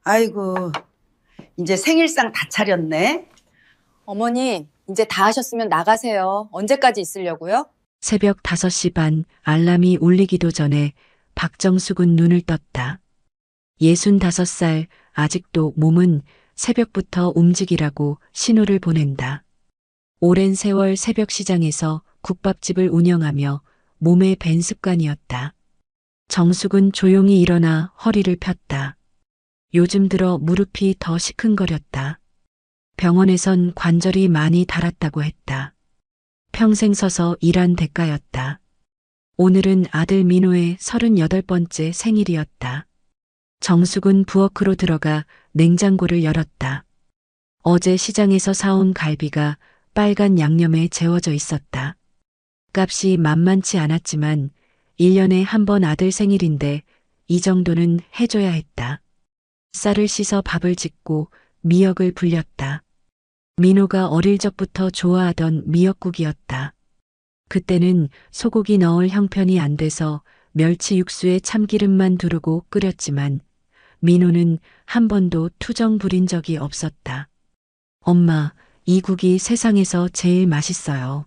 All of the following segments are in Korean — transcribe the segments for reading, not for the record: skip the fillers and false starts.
아이고, 이제 생일상 다 차렸네. 어머니, 이제 다 하셨으면 나가세요. 언제까지 있으려고요? 새벽 5시 반 알람이 울리기도 전에 박정숙은 눈을 떴다. 65살, 아직도 몸은 새벽부터 움직이라고 신호를 보낸다. 오랜 세월 새벽 시장에서 국밥집을 운영하며 몸에 밴 습관이었다. 정숙은 조용히 일어나 허리를 폈다. 요즘 들어 무릎이 더 시큰거렸다. 병원에선 관절이 많이 닳았다고 했다. 평생 서서 일한 대가였다. 오늘은 아들 민호의 38번째 생일이었다. 정숙은 부엌으로 들어가 냉장고를 열었다. 어제 시장에서 사온 갈비가 빨간 양념에 재워져 있었다. 값이 만만치 않았지만 1년에 한 번 아들 생일인데 이 정도는 해줘야 했다. 쌀을 씻어 밥을 짓고 미역을 불렸다. 민호가 어릴 적부터 좋아하던 미역국이었다. 그때는 소고기 넣을 형편이 안 돼서 멸치 육수에 참기름만 두르고 끓였지만 민호는 한 번도 투정 부린 적이 없었다. 엄마, 이 국이 세상에서 제일 맛있어요.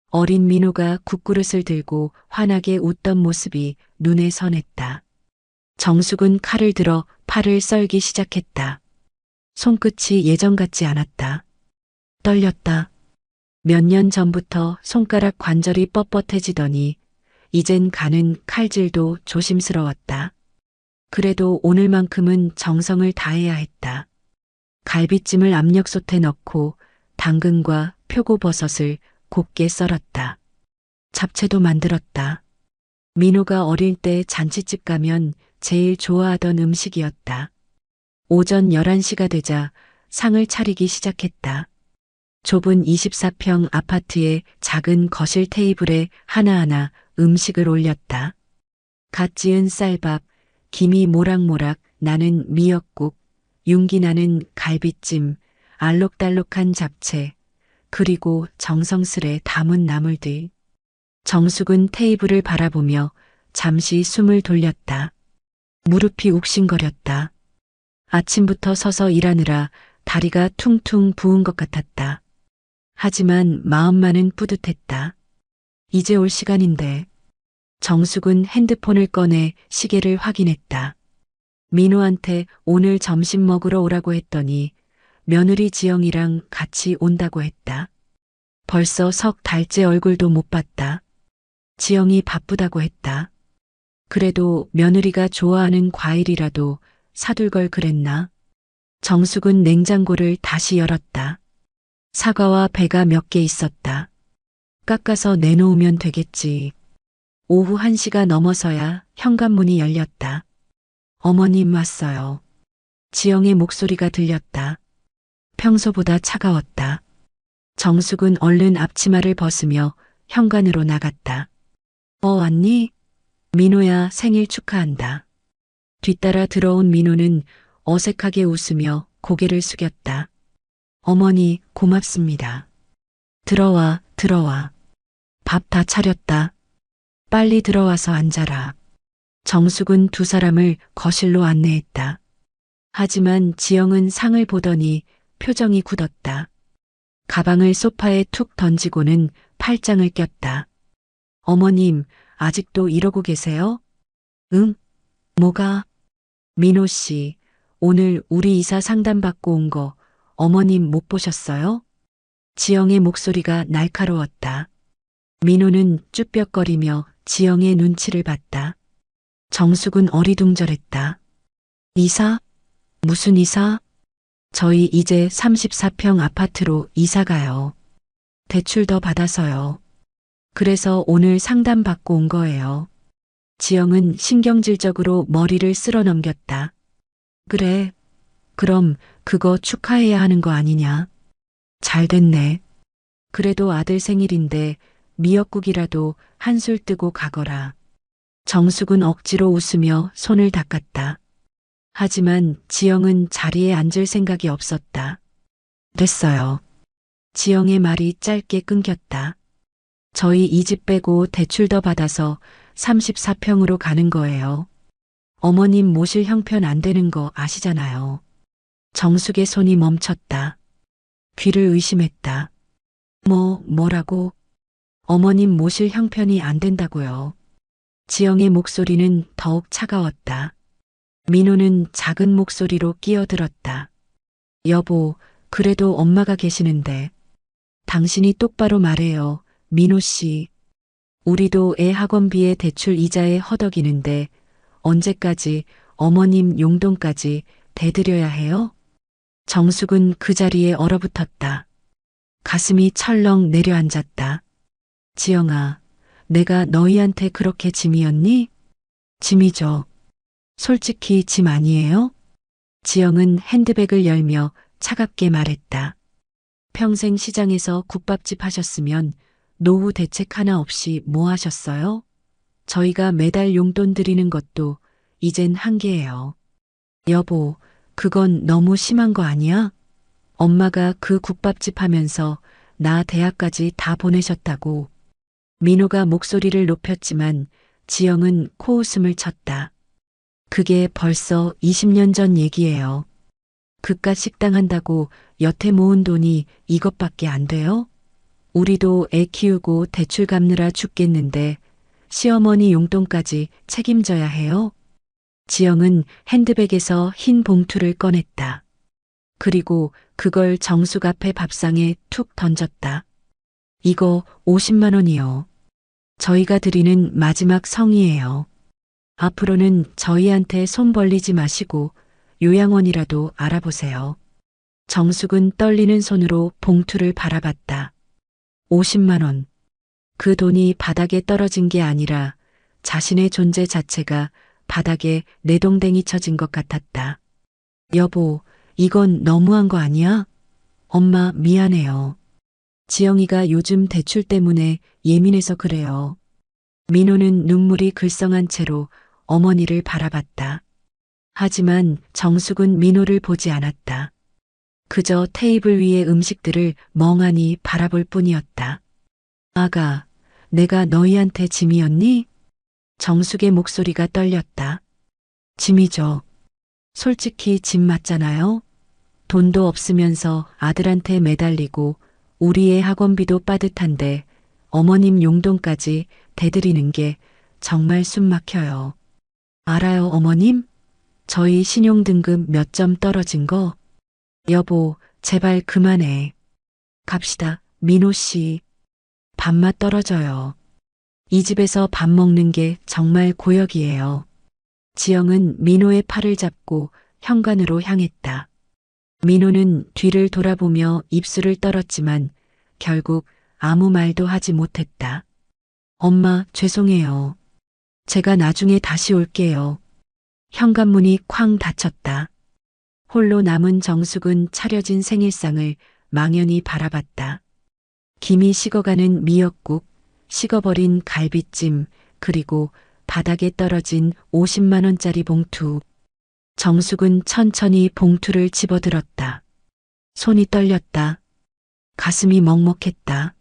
어린 민호가 국그릇을 들고 환하게 웃던 모습이 눈에 선했다. 정숙은 칼을 들어 팔을 썰기 시작했다. 손끝이 예전 같지 않았다. 떨렸다. 몇 년 전부터 손가락 관절이 뻣뻣해지더니 이젠 가는 칼질도 조심스러웠다. 그래도 오늘만큼은 정성을 다해야 했다. 갈비찜을 압력솥에 넣고 당근과 표고버섯을 곱게 썰었다. 잡채도 만들었다. 민호가 어릴 때 잔치집 가면 제일 좋아하던 음식이었다. 오전 11시가 되자 상을 차리기 시작했다. 좁은 24평 아파트의 작은 거실 테이블에 하나하나 음식을 올렸다. 갓 지은 쌀밥, 김이 모락모락 나는 미역국, 윤기 나는 갈비찜, 알록달록한 잡채, 그리고 정성스레 담은 나물들. 정숙은 테이블을 바라보며 잠시 숨을 돌렸다. 무릎이 욱신거렸다. 아침부터 서서 일하느라 다리가 퉁퉁 부은 것 같았다. 하지만 마음만은 뿌듯했다. 이제 올 시간인데. 정숙은 핸드폰을 꺼내 시계를 확인했다. 민호한테 오늘 점심 먹으러 오라고 했더니 며느리 지영이랑 같이 온다고 했다. 벌써 석 달째 얼굴도 못 봤다. 지영이 바쁘다고 했다. 그래도 며느리가 좋아하는 과일이라도 사둘 걸 그랬나? 정숙은 냉장고를 다시 열었다. 사과와 배가 몇 개 있었다. 깎아서 내놓으면 되겠지. 오후 1시가 넘어서야 현관문이 열렸다. 어머님 왔어요. 지영의 목소리가 들렸다. 평소보다 차가웠다. 정숙은 얼른 앞치마를 벗으며 현관으로 나갔다. 왔니? 민호야, 생일 축하한다. 뒤따라 들어온 민호는 어색하게 웃으며 고개를 숙였다. 어머니, 고맙습니다. 들어와, 들어와. 밥 다 차렸다. 빨리 들어와서 앉아라. 정숙은 두 사람을 거실로 안내했다. 하지만 지영은 상을 보더니 표정이 굳었다. 가방을 소파에 툭 던지고는 팔짱을 꼈다. 어머님, 아직도 이러고 계세요? 응? 뭐가? 민호 씨, 오늘 우리 이사 상담받고 온 거 어머님 못 보셨어요? 지영의 목소리가 날카로웠다. 민호는 쭈뼛거리며 지영의 눈치를 봤다. 정숙은 어리둥절했다. 이사? 무슨 이사? 저희 이제 34평 아파트로 이사 가요. 대출 더 받아서요. 그래서 오늘 상담받고 온 거예요. 지영은 신경질적으로 머리를 쓸어 넘겼다. 그래. 그럼 그거 축하해야 하는 거 아니냐? 잘 됐네. 그래도 아들 생일인데 미역국이라도 한술 뜨고 가거라. 정숙은 억지로 웃으며 손을 닦았다. 하지만 지영은 자리에 앉을 생각이 없었다. 됐어요. 지영의 말이 짧게 끊겼다. 저희 이 집 빼고 대출 더 받아서 34평으로 가는 거예요. 어머님 모실 형편 안 되는 거 아시잖아요. 정숙의 손이 멈췄다. 귀를 의심했다. 뭐라고? 어머님 모실 형편이 안 된다고요. 지영의 목소리는 더욱 차가웠다. 민호는 작은 목소리로 끼어들었다. 여보, 그래도 엄마가 계시는데. 당신이 똑바로 말해요, 민호 씨. 우리도 애 학원비에 대출 이자에 허덕이는데 언제까지 어머님 용돈까지 대드려야 해요? 정숙은 그 자리에 얼어붙었다. 가슴이 철렁 내려앉았다. 지영아, 내가 너희한테 그렇게 짐이었니? 짐이죠. 솔직히 짐 아니에요? 지영은 핸드백을 열며 차갑게 말했다. 평생 시장에서 국밥집 하셨으면 노후 대책 하나 없이 뭐 하셨어요? 저희가 매달 용돈 드리는 것도 이젠 한계예요. 여보, 그건 너무 심한 거 아니야? 엄마가 그 국밥집 하면서 나 대학까지 다 보내셨다고. 민호가 목소리를 높였지만 지영은 코웃음을 쳤다. 그게 벌써 20년 전 얘기예요. 그깟 식당 한다고 여태 모은 돈이 이것밖에 안 돼요? 우리도 애 키우고 대출 갚느라 죽겠는데 시어머니 용돈까지 책임져야 해요? 지영은 핸드백에서 흰 봉투를 꺼냈다. 그리고 그걸 정숙 앞에 밥상에 툭 던졌다. 이거 50만 원이요. 저희가 드리는 마지막 성의예요. 앞으로는 저희한테 손 벌리지 마시고 요양원이라도 알아보세요. 정숙은 떨리는 손으로 봉투를 바라봤다. 50만 원. 그 돈이 바닥에 떨어진 게 아니라 자신의 존재 자체가 바닥에 내동댕이 쳐진 것 같았다. 여보, 이건 너무한 거 아니야? 엄마 미안해요. 지영이가 요즘 대출 때문에 예민해서 그래요. 민호는 눈물이 글썽한 채로 어머니를 바라봤다. 하지만 정숙은 민호를 보지 않았다. 그저 테이블 위의 음식들을 멍하니 바라볼 뿐이었다. 아가, 내가 너희한테 짐이었니? 정숙의 목소리가 떨렸다. 짐이죠. 솔직히 짐 맞잖아요. 돈도 없으면서 아들한테 매달리고 우리의 학원비도 빠듯한데 어머님 용돈까지 대드리는 게 정말 숨 막혀요. 알아요, 어머님? 저희 신용등급 몇 점 떨어진 거? 여보, 제발 그만해. 갑시다, 민호 씨. 밥맛 떨어져요. 이 집에서 밥 먹는 게 정말 고역이에요. 지영은 민호의 팔을 잡고 현관으로 향했다. 민호는 뒤를 돌아보며 입술을 떨었지만 결국 아무 말도 하지 못했다. 엄마, 죄송해요. 제가 나중에 다시 올게요. 현관문이 쾅 닫혔다. 홀로 남은 정숙은 차려진 생일상을 망연히 바라봤다. 김이 식어가는 미역국, 식어버린 갈비찜, 그리고 바닥에 떨어진 50만 원짜리 봉투. 정숙은 천천히 봉투를 집어들었다. 손이 떨렸다. 가슴이 먹먹했다.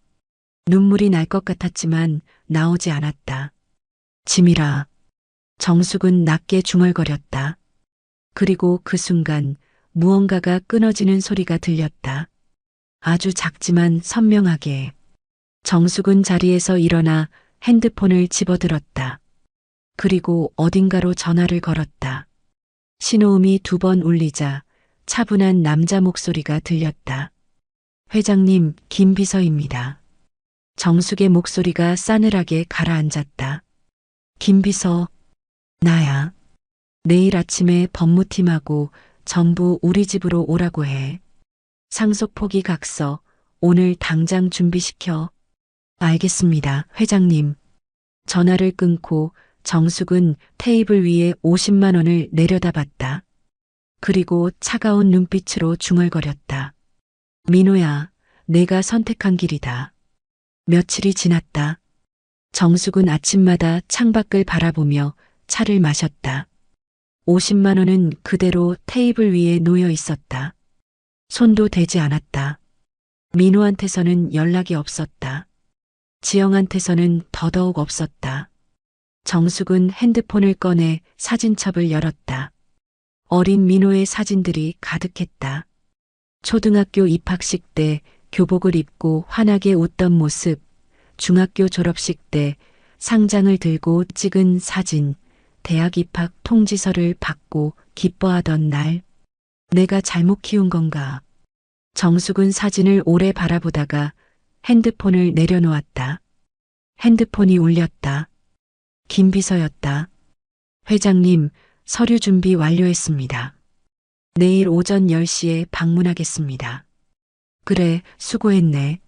눈물이 날 것 같았지만 나오지 않았다. 짐이라. 정숙은 낮게 중얼거렸다. 그리고 그 순간 무언가가 끊어지는 소리가 들렸다. 아주 작지만 선명하게. 정숙은 자리에서 일어나 핸드폰을 집어들었다. 그리고 어딘가로 전화를 걸었다. 신호음이 2번 울리자 차분한 남자 목소리가 들렸다. 회장님, 김 비서입니다. 정숙의 목소리가 싸늘하게 가라앉았다. 김 비서, 나야. 내일 아침에 법무팀하고 전부 우리 집으로 오라고 해. 상속 포기 각서 오늘 당장 준비시켜. 알겠습니다, 회장님. 전화를 끊고 정숙은 테이블 위에 50만 원을 내려다봤다. 그리고 차가운 눈빛으로 중얼거렸다. 민호야, 내가 선택한 길이다. 며칠이 지났다. 정숙은 아침마다 창밖을 바라보며 차를 마셨다. 50만 원은 그대로 테이블 위에 놓여 있었다. 손도 대지 않았다. 민호한테서는 연락이 없었다. 지영한테서는 더더욱 없었다. 정숙은 핸드폰을 꺼내 사진첩을 열었다. 어린 민호의 사진들이 가득했다. 초등학교 입학식 때 교복을 입고 환하게 웃던 모습, 중학교 졸업식 때 상장을 들고 찍은 사진, 대학 입학 통지서를 받고 기뻐하던 날. 내가 잘못 키운 건가? 정숙은 사진을 오래 바라보다가 핸드폰을 내려놓았다. 핸드폰이 울렸다. 김비서였다. 회장님, 서류 준비 완료했습니다. 내일 오전 10시에 방문하겠습니다. 그래, 수고했네.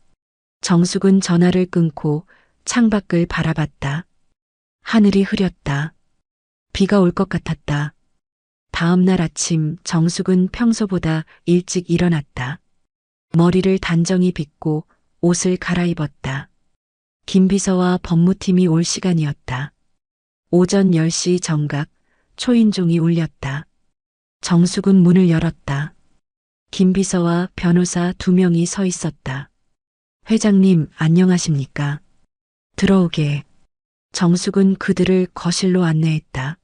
정숙은 전화를 끊고 창밖을 바라봤다. 하늘이 흐렸다. 비가 올 것 같았다. 다음 날 아침 정숙은 평소보다 일찍 일어났다. 머리를 단정히 빗고 옷을 갈아입었다. 김비서와 법무팀이 올 시간이었다. 오전 10시 정각 초인종이 울렸다. 정숙은 문을 열었다. 김비서와 변호사 2명이 서 있었다. 회장님, 안녕하십니까? 들어오게. 정숙은 그들을 거실로 안내했다.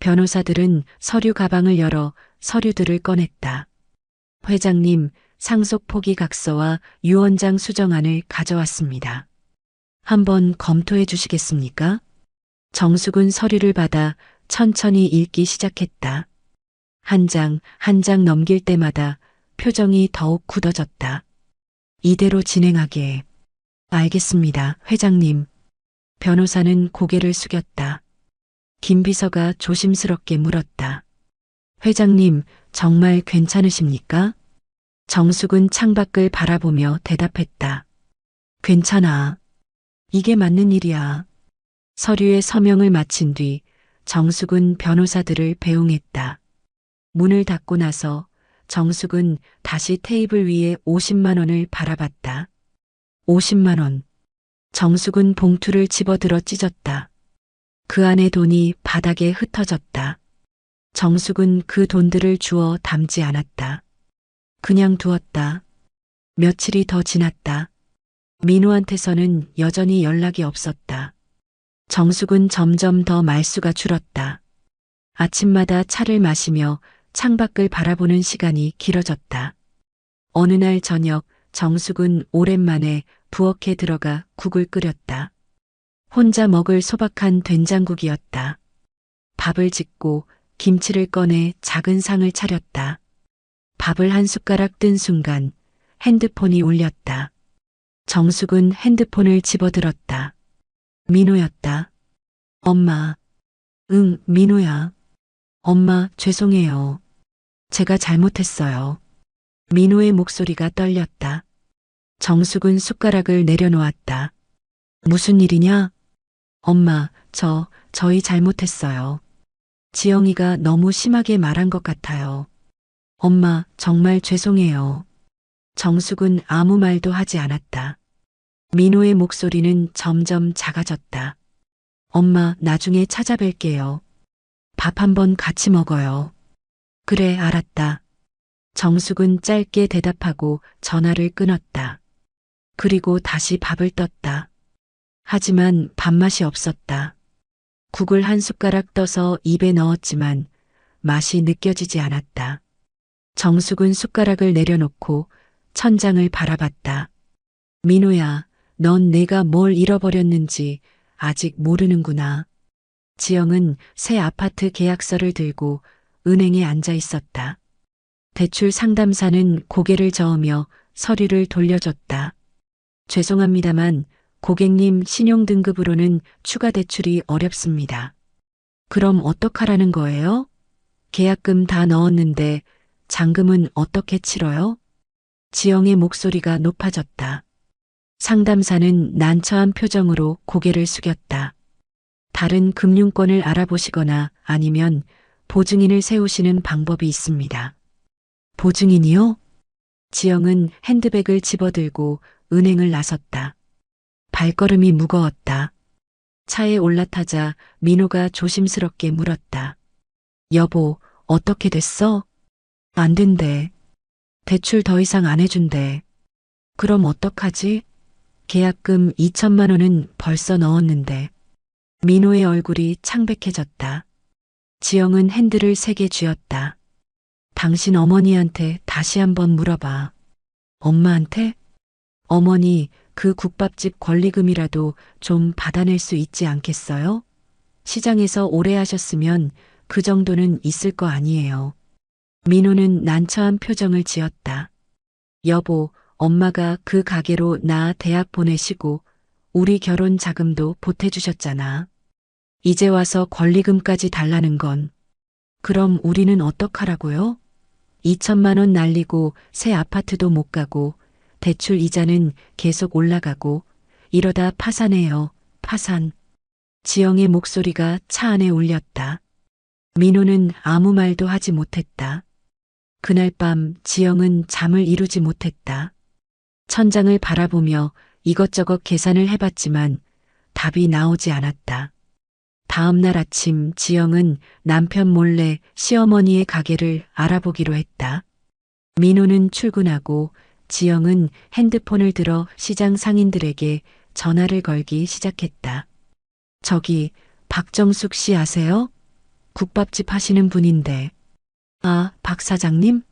변호사들은 서류 가방을 열어 서류들을 꺼냈다. 회장님, 상속 포기 각서와 유언장 수정안을 가져왔습니다. 한번 검토해 주시겠습니까? 정숙은 서류를 받아 천천히 읽기 시작했다. 한 장 한 장 넘길 때마다 표정이 더욱 굳어졌다. 이대로 진행하게. 알겠습니다, 회장님. 변호사는 고개를 숙였다. 김 비서가 조심스럽게 물었다. 회장님, 정말 괜찮으십니까? 정숙은 창밖을 바라보며 대답했다. 괜찮아. 이게 맞는 일이야. 서류에 서명을 마친 뒤 정숙은 변호사들을 배웅했다. 문을 닫고 나서 정숙은 다시 테이블 위에 50만 원을 바라봤다. 50만 원. 정숙은 봉투를 집어들어 찢었다. 그 안의 돈이 바닥에 흩어졌다. 정숙은 그 돈들을 주워 담지 않았다. 그냥 두었다. 며칠이 더 지났다. 민호한테서는 여전히 연락이 없었다. 정숙은 점점 더 말수가 줄었다. 아침마다 차를 마시며 창밖을 바라보는 시간이 길어졌다. 어느 날 저녁 정숙은 오랜만에 부엌에 들어가 국을 끓였다. 혼자 먹을 소박한 된장국이었다. 밥을 짓고 김치를 꺼내 작은 상을 차렸다. 밥을 한 숟가락 뜬 순간 핸드폰이 울렸다. 정숙은 핸드폰을 집어들었다. 민호였다. 엄마. 응, 민호야. 엄마, 죄송해요. 제가 잘못했어요. 민호의 목소리가 떨렸다. 정숙은 숟가락을 내려놓았다. 무슨 일이냐? 엄마, 저희 잘못했어요. 지영이가 너무 심하게 말한 것 같아요. 엄마, 정말 죄송해요. 정숙은 아무 말도 하지 않았다. 민호의 목소리는 점점 작아졌다. 엄마, 나중에 찾아뵐게요. 밥 한번 같이 먹어요. 그래, 알았다. 정숙은 짧게 대답하고 전화를 끊었다. 그리고 다시 밥을 떴다. 하지만 밥맛이 없었다. 국을 한 숟가락 떠서 입에 넣었지만 맛이 느껴지지 않았다. 정숙은 숟가락을 내려놓고 천장을 바라봤다. 민호야, 넌 내가 뭘 잃어버렸는지 아직 모르는구나. 지영은 새 아파트 계약서를 들고 은행에 앉아 있었다. 대출 상담사는 고개를 저으며 서류를 돌려줬다. 죄송합니다만 고객님 신용등급으로는 추가 대출이 어렵습니다. 그럼 어떡하라는 거예요? 계약금 다 넣었는데 잔금은 어떻게 치러요? 지영의 목소리가 높아졌다. 상담사는 난처한 표정으로 고개를 숙였다. 다른 금융권을 알아보시거나 아니면 보증인을 세우시는 방법이 있습니다. 보증인이요? 지영은 핸드백을 집어들고 은행을 나섰다. 발걸음이 무거웠다. 차에 올라타자 민호가 조심스럽게 물었다. 여보, 어떻게 됐어? 안 된대. 대출 더 이상 안 해준대. 그럼 어떡하지? 계약금 2천만 원은 벌써 넣었는데. 민호의 얼굴이 창백해졌다. 지영은 핸들을 세게 쥐었다. 당신 어머니한테 다시 한번 물어봐. 엄마한테? 어머니, 그 국밥집 권리금이라도 좀 받아낼 수 있지 않겠어요? 시장에서 오래 하셨으면 그 정도는 있을 거 아니에요. 민호는 난처한 표정을 지었다. 여보, 엄마가 그 가게로 나 대학 보내시고 우리 결혼 자금도 보태주셨잖아. 이제 와서 권리금까지 달라는 건. 그럼 우리는 어떡하라고요? 2천만 원 날리고 새 아파트도 못 가고 대출 이자는 계속 올라가고 이러다 파산해요. 파산. 지영의 목소리가 차 안에 울렸다. 민호는 아무 말도 하지 못했다. 그날 밤 지영은 잠을 이루지 못했다. 천장을 바라보며 이것저것 계산을 해봤지만 답이 나오지 않았다. 다음 날 아침 지영은 남편 몰래 시어머니의 가게를 알아보기로 했다. 민호는 출근하고 지영은 핸드폰을 들어 시장 상인들에게 전화를 걸기 시작했다. 저기, 박정숙 씨 아세요? 국밥집 하시는 분인데. 아, 박 사장님?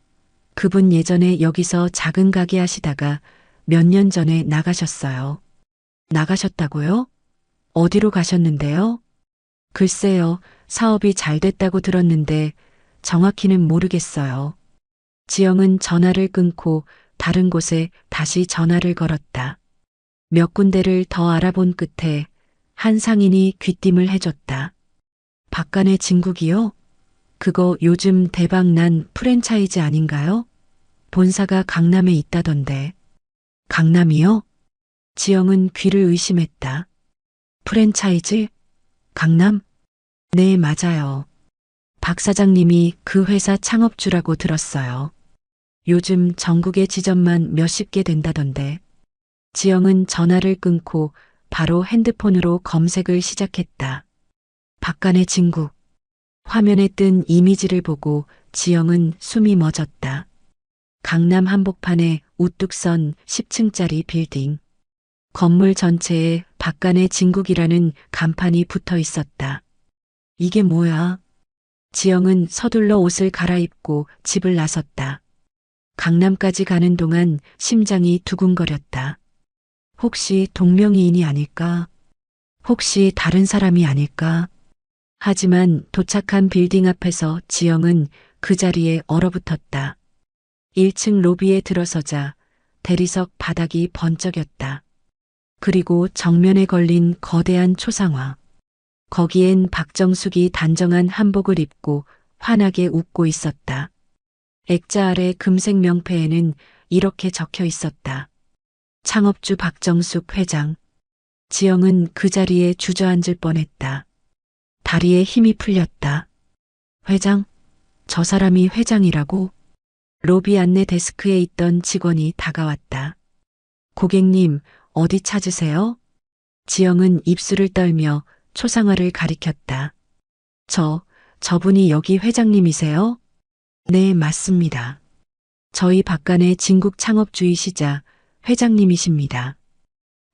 그분 예전에 여기서 작은 가게 하시다가 몇 년 전에 나가셨어요. 나가셨다고요? 어디로 가셨는데요? 글쎄요, 사업이 잘 됐다고 들었는데 정확히는 모르겠어요. 지영은 전화를 끊고 다른 곳에 다시 전화를 걸었다. 몇 군데를 더 알아본 끝에 한 상인이 귀띔을 해줬다. 박간의 진국이요? 그거 요즘 대박난 프랜차이즈 아닌가요? 본사가 강남에 있다던데. 강남이요? 지영은 귀를 의심했다. 프랜차이즈? 강남? 네, 맞아요. 박 사장님이 그 회사 창업주라고 들었어요. 요즘 전국의 지점만 몇십 개 된다던데. 지영은 전화를 끊고 바로 핸드폰으로 검색을 시작했다. 박간의 진국. 화면에 뜬 이미지를 보고 지영은 숨이 멎었다. 강남 한복판에 우뚝 선 10층짜리 빌딩. 건물 전체에 박간의 진국이라는 간판이 붙어 있었다. 이게 뭐야? 지영은 서둘러 옷을 갈아입고 집을 나섰다. 강남까지 가는 동안 심장이 두근거렸다. 혹시 동명이인이 아닐까? 혹시 다른 사람이 아닐까? 하지만 도착한 빌딩 앞에서 지영은 그 자리에 얼어붙었다. 1층 로비에 들어서자 대리석 바닥이 번쩍였다. 그리고 정면에 걸린 거대한 초상화. 거기엔 박정숙이 단정한 한복을 입고 환하게 웃고 있었다. 액자 아래 금색 명패에는 이렇게 적혀 있었다. 창업주 박정숙 회장. 지영은 그 자리에 주저앉을 뻔했다. 다리에 힘이 풀렸다. 회장? 저 사람이 회장이라고? 로비 안내 데스크에 있던 직원이 다가왔다. 고객님, 어디 찾으세요? 지영은 입술을 떨며 초상화를 가리켰다. 저분이 여기 회장님이세요? 네, 맞습니다. 저희 박간의 진국 창업주이시자 회장님이십니다.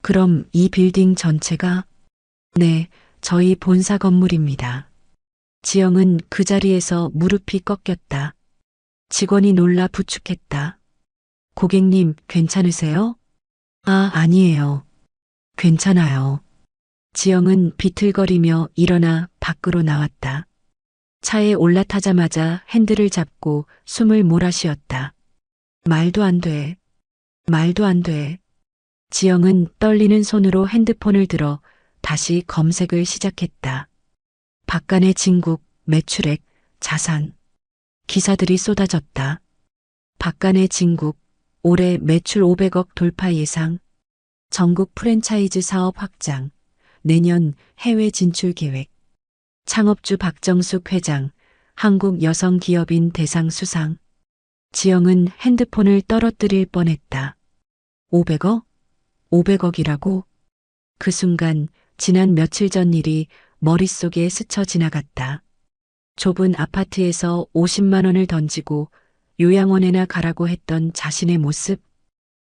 그럼 이 빌딩 전체가? 네, 저희 본사 건물입니다. 지영은 그 자리에서 무릎이 꺾였다. 직원이 놀라 부축했다. 고객님, 괜찮으세요? 아, 아니에요. 괜찮아요. 지영은 비틀거리며 일어나 밖으로 나왔다. 차에 올라타자마자 핸들을 잡고 숨을 몰아쉬었다. 말도 안 돼. 말도 안 돼. 지영은 떨리는 손으로 핸드폰을 들어 다시 검색을 시작했다. 박간의 진국, 매출액, 자산. 기사들이 쏟아졌다. 박간의 진국, 올해 매출 500억 돌파 예상. 전국 프랜차이즈 사업 확장. 내년 해외 진출 계획. 창업주 박정숙 회장, 한국 여성 기업인 대상 수상. 지영은 핸드폰을 떨어뜨릴 뻔했다. 500억? 500억이라고? 그 순간 지난 며칠 전 일이 머릿속에 스쳐 지나갔다. 좁은 아파트에서 50만 원을 던지고 요양원에나 가라고 했던 자신의 모습,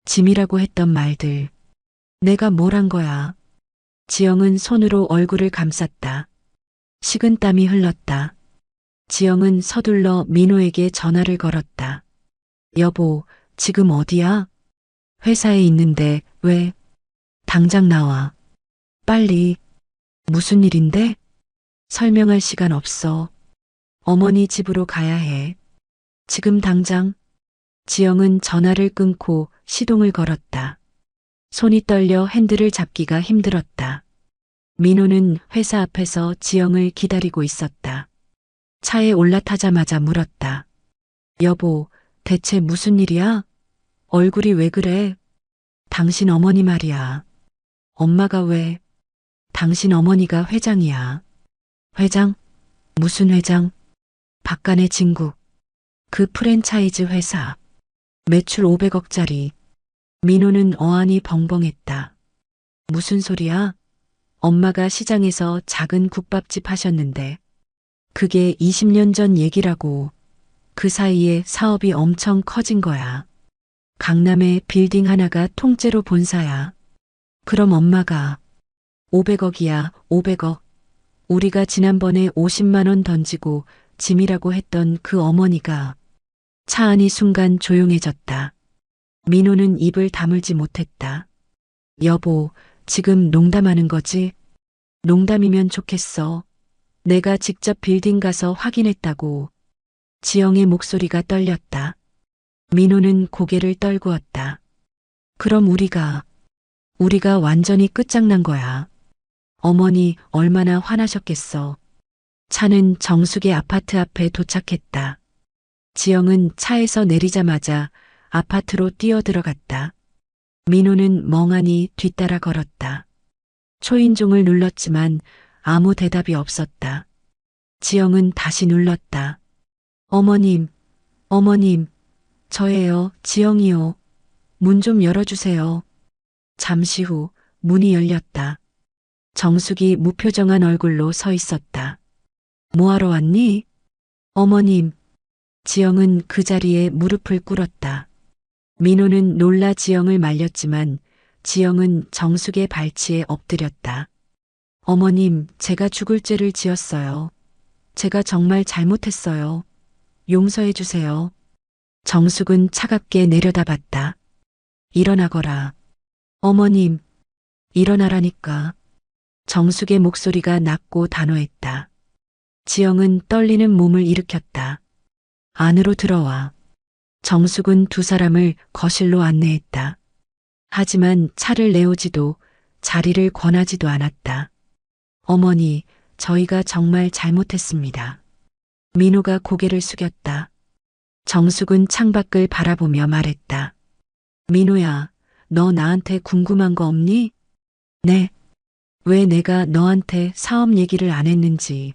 짐이라고 했던 말들. 내가 뭘 한 거야? 지영은 손으로 얼굴을 감쌌다. 식은땀이 흘렀다. 지영은 서둘러 민호에게 전화를 걸었다. 여보, 지금 어디야? 회사에 있는데 왜? 당장 나와. 빨리. 무슨 일인데? 설명할 시간 없어. 어머니 집으로 가야 해. 지금 당장. 지영은 전화를 끊고 시동을 걸었다. 손이 떨려 핸들을 잡기가 힘들었다. 민호는 회사 앞에서 지영을 기다리고 있었다. 차에 올라타자마자 물었다. 여보, 대체 무슨 일이야? 얼굴이 왜 그래? 당신 어머니 말이야. 엄마가 왜? 당신 어머니가 회장이야. 회장? 무슨 회장? 박간의 진국. 그 프랜차이즈 회사. 매출 500억짜리. 민호는 어안이 벙벙했다. 무슨 소리야? 엄마가 시장에서 작은 국밥집 하셨는데 그게 20년 전 얘기라고. 그 사이에 사업이 엄청 커진 거야. 강남에 빌딩 하나가 통째로 본사야. 그럼 엄마가 500억이야, 500억. 우리가 지난번에 50만 원 던지고 짐이라고 했던 그 어머니가. 차 안이 순간 조용해졌다. 민호는 입을 다물지 못했다. 여보, 지금 농담하는 거지? 농담이면 좋겠어. 내가 직접 빌딩 가서 확인했다고. 지영의 목소리가 떨렸다. 민호는 고개를 떨구었다. 그럼 우리가 완전히 끝장난 거야. 어머니 얼마나 화나셨겠어. 차는 정숙의 아파트 앞에 도착했다. 지영은 차에서 내리자마자 아파트로 뛰어들어갔다. 민호는 멍하니 뒤따라 걸었다. 초인종을 눌렀지만 아무 대답이 없었다. 지영은 다시 눌렀다. 어머님, 어머님, 저예요, 지영이요. 문 좀 열어주세요. 잠시 후 문이 열렸다. 정숙이 무표정한 얼굴로 서 있었다. 뭐하러 왔니? 어머님. 지영은 그 자리에 무릎을 꿇었다. 민호는 놀라 지영을 말렸지만 지영은 정숙의 발치에 엎드렸다. 어머님, 제가 죽을 죄를 지었어요. 제가 정말 잘못했어요. 용서해 주세요. 정숙은 차갑게 내려다봤다. 일어나거라. 어머님, 일어나라니까. 정숙의 목소리가 낮고 단호했다. 지영은 떨리는 몸을 일으켰다. 안으로 들어와. 정숙은 두 사람을 거실로 안내했다. 하지만 차를 내오지도 자리를 권하지도 않았다. 어머니, 저희가 정말 잘못했습니다. 민호가 고개를 숙였다. 정숙은 창밖을 바라보며 말했다. 민호야, 너 나한테 궁금한 거 없니? 네. 왜 내가 너한테 사업 얘기를 안 했는지.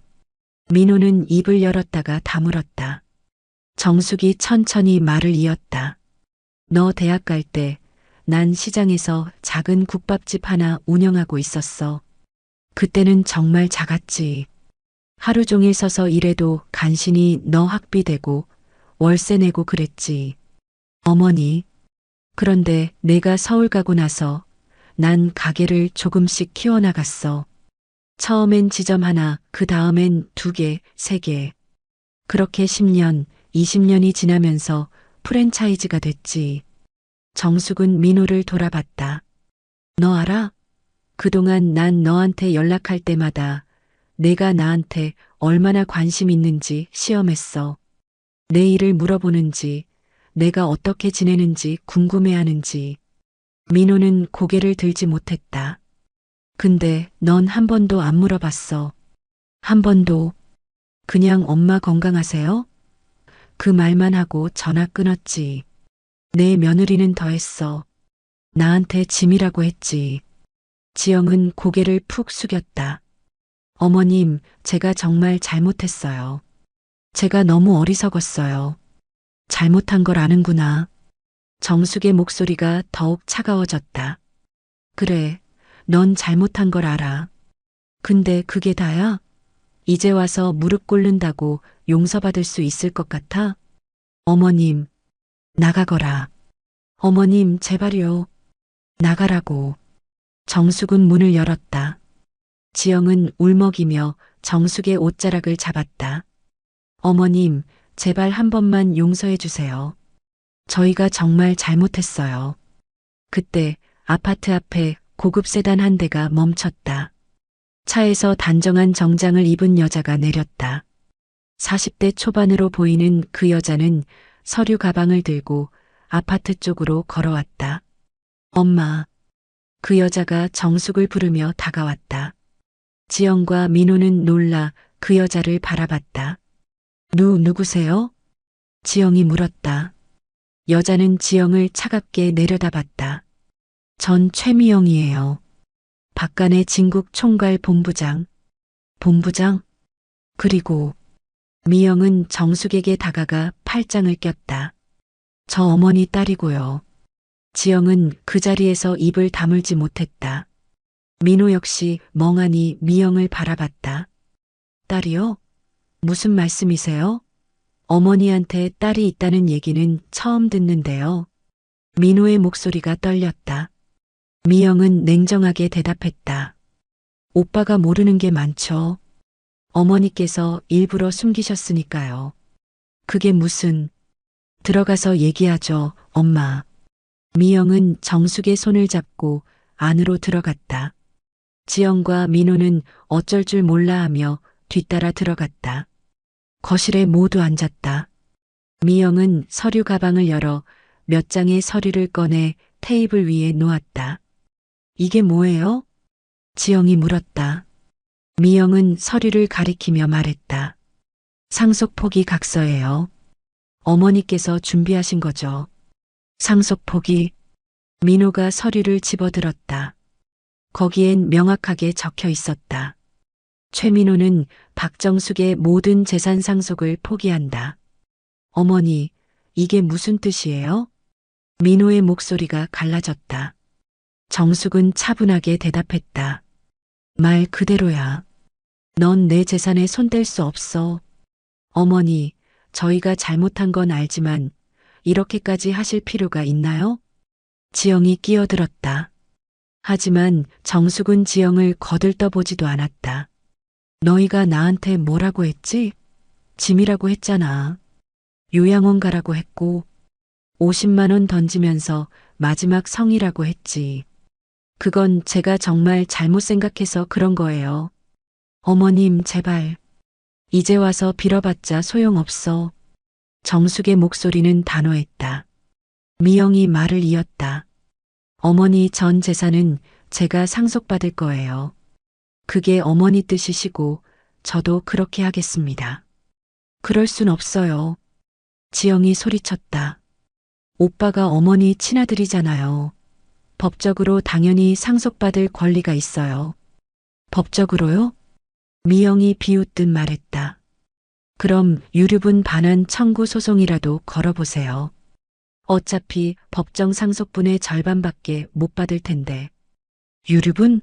민호는 입을 열었다가 다물었다. 정숙이 천천히 말을 이었다. 너 대학 갈 때 난 시장에서 작은 국밥집 하나 운영하고 있었어. 그때는 정말 작았지. 하루 종일 서서 일해도 간신히 너 학비 대고 월세 내고 그랬지. 어머니. 그런데 내가 서울 가고 나서 난 가게를 조금씩 키워나갔어. 처음엔 지점 하나, 그 다음엔 2개, 3개. 그렇게 10년, 20년이 지나면서 프랜차이즈가 됐지. 정숙은 민호를 돌아봤다. 너 알아? 그동안 난 너한테 연락할 때마다 내가 나한테 얼마나 관심 있는지 시험했어. 내 일을 물어보는지, 내가 어떻게 지내는지 궁금해하는지. 민호는 고개를 들지 못했다. 근데 넌 한 번도 안 물어봤어. 한 번도. 그냥 엄마 건강하세요? 그 말만 하고 전화 끊었지. 내 며느리는 더했어. 나한테 짐이라고 했지. 지영은 고개를 푹 숙였다. 어머님, 제가 정말 잘못했어요. 제가 너무 어리석었어요. 잘못한 걸 아는구나. 정숙의 목소리가 더욱 차가워졌다. 그래, 넌 잘못한 걸 알아. 근데 그게 다야? 이제 와서 무릎 꿇는다고 용서받을 수 있을 것 같아? 어머님, 나가거라. 어머님, 제발요. 나가라고. 정숙은 문을 열었다. 지영은 울먹이며 정숙의 옷자락을 잡았다. 어머님, 제발 한 번만 용서해 주세요. 저희가 정말 잘못했어요. 그때 아파트 앞에 고급 세단 한 대가 멈췄다. 차에서 단정한 정장을 입은 여자가 내렸다. 40대 초반으로 보이는 그 여자는 서류 가방을 들고 아파트 쪽으로 걸어왔다. 엄마. 그 여자가 정숙을 부르며 다가왔다. 지영과 민호는 놀라 그 여자를 바라봤다. 누구세요? 지영이 물었다. 여자는 지영을 차갑게 내려다봤다. 전 최미영이에요. 박간의 진국 총괄 본부장. 본부장? 그리고 미영은 정숙에게 다가가 팔짱을 꼈다. 저 어머니 딸이고요. 지영은 그 자리에서 입을 다물지 못했다. 민호 역시 멍하니 미영을 바라봤다. 딸이요? 무슨 말씀이세요? 어머니한테 딸이 있다는 얘기는 처음 듣는데요. 민호의 목소리가 떨렸다. 미영은 냉정하게 대답했다. 오빠가 모르는 게 많죠. 어머니께서 일부러 숨기셨으니까요. 그게 무슨... 들어가서 얘기하죠, 엄마. 미영은 정숙의 손을 잡고 안으로 들어갔다. 지영과 민호는 어쩔 줄 몰라 하며 뒤따라 들어갔다. 거실에 모두 앉았다. 미영은 서류 가방을 열어 몇 장의 서류를 꺼내 테이블 위에 놓았다. 이게 뭐예요? 지영이 물었다. 미영은 서류를 가리키며 말했다. 상속 포기 각서예요. 어머니께서 준비하신 거죠. 상속 포기. 민호가 서류를 집어들었다. 거기엔 명확하게 적혀 있었다. 최민호는 박정숙의 모든 재산 상속을 포기한다. 어머니, 이게 무슨 뜻이에요? 민호의 목소리가 갈라졌다. 정숙은 차분하게 대답했다. 말 그대로야. 넌 내 재산에 손댈 수 없어. 어머니, 저희가 잘못한 건 알지만 이렇게까지 하실 필요가 있나요? 지영이 끼어들었다. 하지만 정숙은 지영을 거들떠보지도 않았다. 너희가 나한테 뭐라고 했지? 짐이라고 했잖아. 요양원 가라고 했고 50만 원 던지면서 마지막 성이라고 했지. 그건 제가 정말 잘못 생각해서 그런 거예요. 어머님, 제발. 이제 와서 빌어봤자 소용없어. 정숙의 목소리는 단호했다. 미영이 말을 이었다. 어머니 전 재산은 제가 상속받을 거예요. 그게 어머니 뜻이시고 저도 그렇게 하겠습니다. 그럴 순 없어요. 지영이 소리쳤다. 오빠가 어머니 친아들이잖아요. 법적으로 당연히 상속받을 권리가 있어요. 법적으로요? 미영이 비웃듯 말했다. 그럼 유류분 반환 청구 소송이라도 걸어보세요. 어차피 법정 상속분의 절반밖에 못 받을 텐데. 유류분?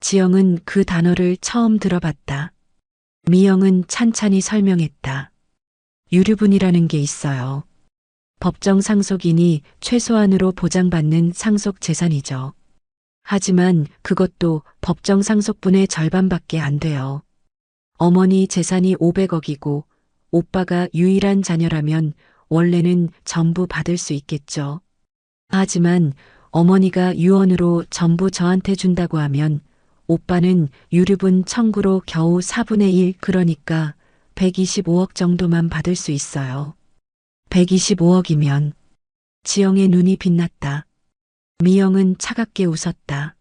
지영은 그 단어를 처음 들어봤다. 미영은 찬찬히 설명했다. 유류분이라는 게 있어요. 법정 상속인이 최소한으로 보장받는 상속 재산이죠. 하지만 그것도 법정 상속분의 절반밖에 안 돼요. 어머니 재산이 500억이고 오빠가 유일한 자녀라면 원래는 전부 받을 수 있겠죠. 하지만 어머니가 유언으로 전부 저한테 준다고 하면 오빠는 유류분 청구로 겨우 4분의 1, 그러니까 125억 정도만 받을 수 있어요. 125억이면 지영의 눈이 빛났다. 미영은 차갑게 웃었다.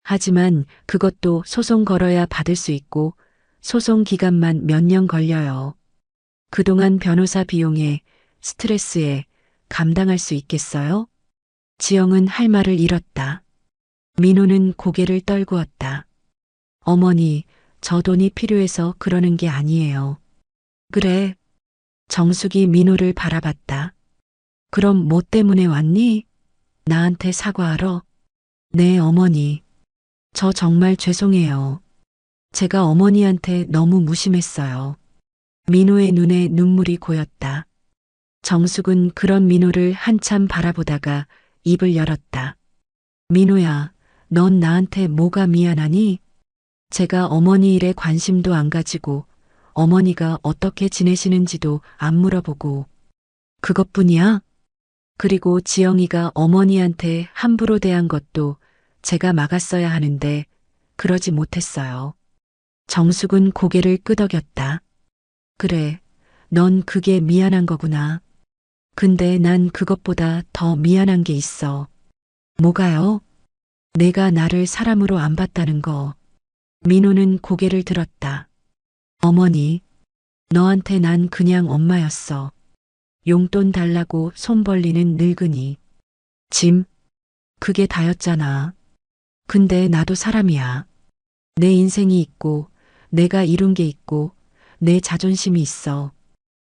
하지만 그것도 소송 걸어야 받을 수 있고 소송 기간만 몇 년 걸려요. 그동안 변호사 비용에 스트레스에 감당할 수 있겠어요? 지영은 할 말을 잃었다. 민호는 고개를 떨구었다. 어머니, 저 돈이 필요해서 그러는 게 아니에요. 그래. 정숙이 민호를 바라봤다. 그럼 뭐 때문에 왔니? 나한테 사과하러? 네, 어머니. 저 정말 죄송해요. 제가 어머니한테 너무 무심했어요. 민호의 눈에 눈물이 고였다. 정숙은 그런 민호를 한참 바라보다가 입을 열었다. 민호야, 넌 나한테 뭐가 미안하니? 제가 어머니 일에 관심도 안 가지고 어머니가 어떻게 지내시는지도 안 물어보고 그것뿐이야? 그리고 지영이가 어머니한테 함부로 대한 것도 제가 막았어야 하는데 그러지 못했어요. 정숙은 고개를 끄덕였다. 그래, 넌 그게 미안한 거구나. 근데 난 그것보다 더 미안한 게 있어. 뭐가요? 내가 나를 사람으로 안 봤다는 거. 민호는 고개를 들었다. 어머니, 너한테 난 그냥 엄마였어. 용돈 달라고 손 벌리는 늙은이. 짐, 그게 다였잖아. 근데 나도 사람이야. 내 인생이 있고, 내가 이룬 게 있고, 내 자존심이 있어.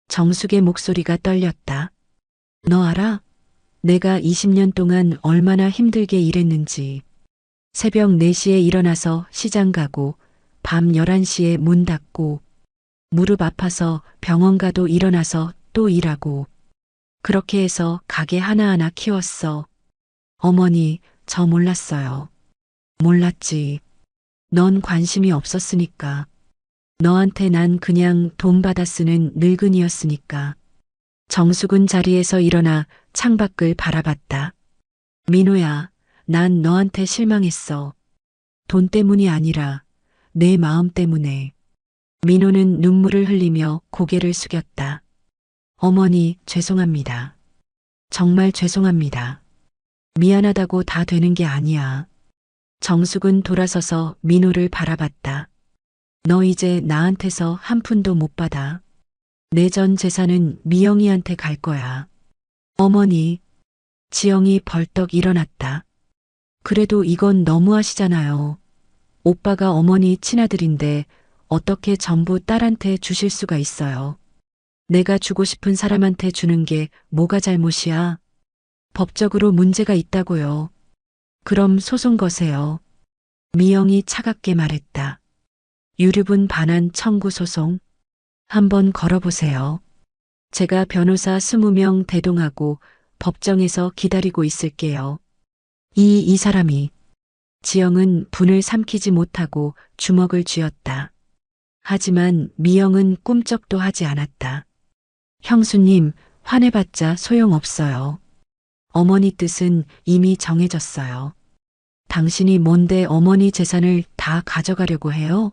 정숙의 목소리가 떨렸다. 너 알아? 내가 20년 동안 얼마나 힘들게 일했는지. 새벽 4시에 일어나서 시장 가고, 밤 11시에 문 닫고, 무릎 아파서 병원 가도 일어나서 또 일하고, 그렇게 해서 가게 하나하나 키웠어. 어머니, 저 몰랐어요. 몰랐지. 넌 관심이 없었으니까. 너한테 난 그냥 돈 받아 쓰는 늙은이였으니까. 정숙은 자리에서 일어나 창밖을 바라봤다. 민호야, 난 너한테 실망했어. 돈 때문이 아니라 내 마음 때문에. 민호는 눈물을 흘리며 고개를 숙였다. 어머니, 죄송합니다. 정말 죄송합니다. 미안하다고 다 되는 게 아니야. 정숙은 돌아서서 민호를 바라봤다. 너 이제 나한테서 한 푼도 못 받아. 내 전 재산은 미영이한테 갈 거야. 어머니, 지영이 벌떡 일어났다. 그래도 이건 너무하시잖아요. 오빠가 어머니 친아들인데 어떻게 전부 딸한테 주실 수가 있어요. 내가 주고 싶은 사람한테 주는 게 뭐가 잘못이야? 법적으로 문제가 있다고요. 그럼 소송 거세요. 미영이 차갑게 말했다. 유류분 반환 청구 소송. 한번 걸어보세요. 제가 변호사 20명 대동하고 법정에서 기다리고 있을게요. 이 사람이. 지영은 분을 삼키지 못하고 주먹을 쥐었다. 하지만 미영은 꿈쩍도 하지 않았다. 형수님, 화내봤자 소용없어요. 어머니 뜻은 이미 정해졌어요. 당신이 뭔데 어머니 재산을 다 가져가려고 해요?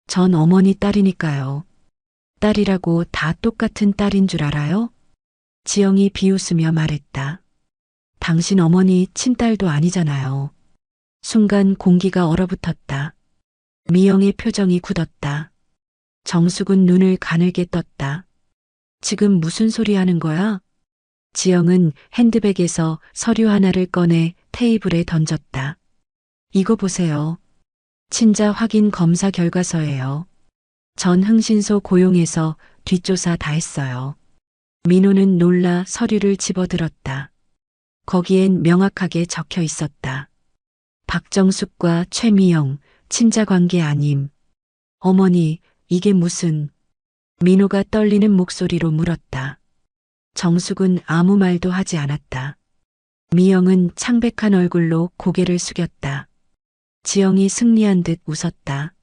전 어머니 딸이니까요. 딸이라고 다 똑같은 딸인 줄 알아요? 지영이 비웃으며 말했다. 당신 어머니 친딸도 아니잖아요. 순간 공기가 얼어붙었다. 미영의 표정이 굳었다. 정숙은 눈을 가늘게 떴다. 지금 무슨 소리 하는 거야? 지영은 핸드백에서 서류 하나를 꺼내 테이블에 던졌다. 이거 보세요. 친자 확인 검사 결과서예요. 전 흥신소 고용해서 뒷조사 다 했어요. 민호는 놀라 서류를 집어들었다. 거기엔 명확하게 적혀 있었다. 박정숙과 최미영, 친자 관계 아님. 어머니, 이게 무슨... 민호가 떨리는 목소리로 물었다. 정숙은 아무 말도 하지 않았다. 미영은 창백한 얼굴로 고개를 숙였다. 지영이 승리한 듯 웃었다.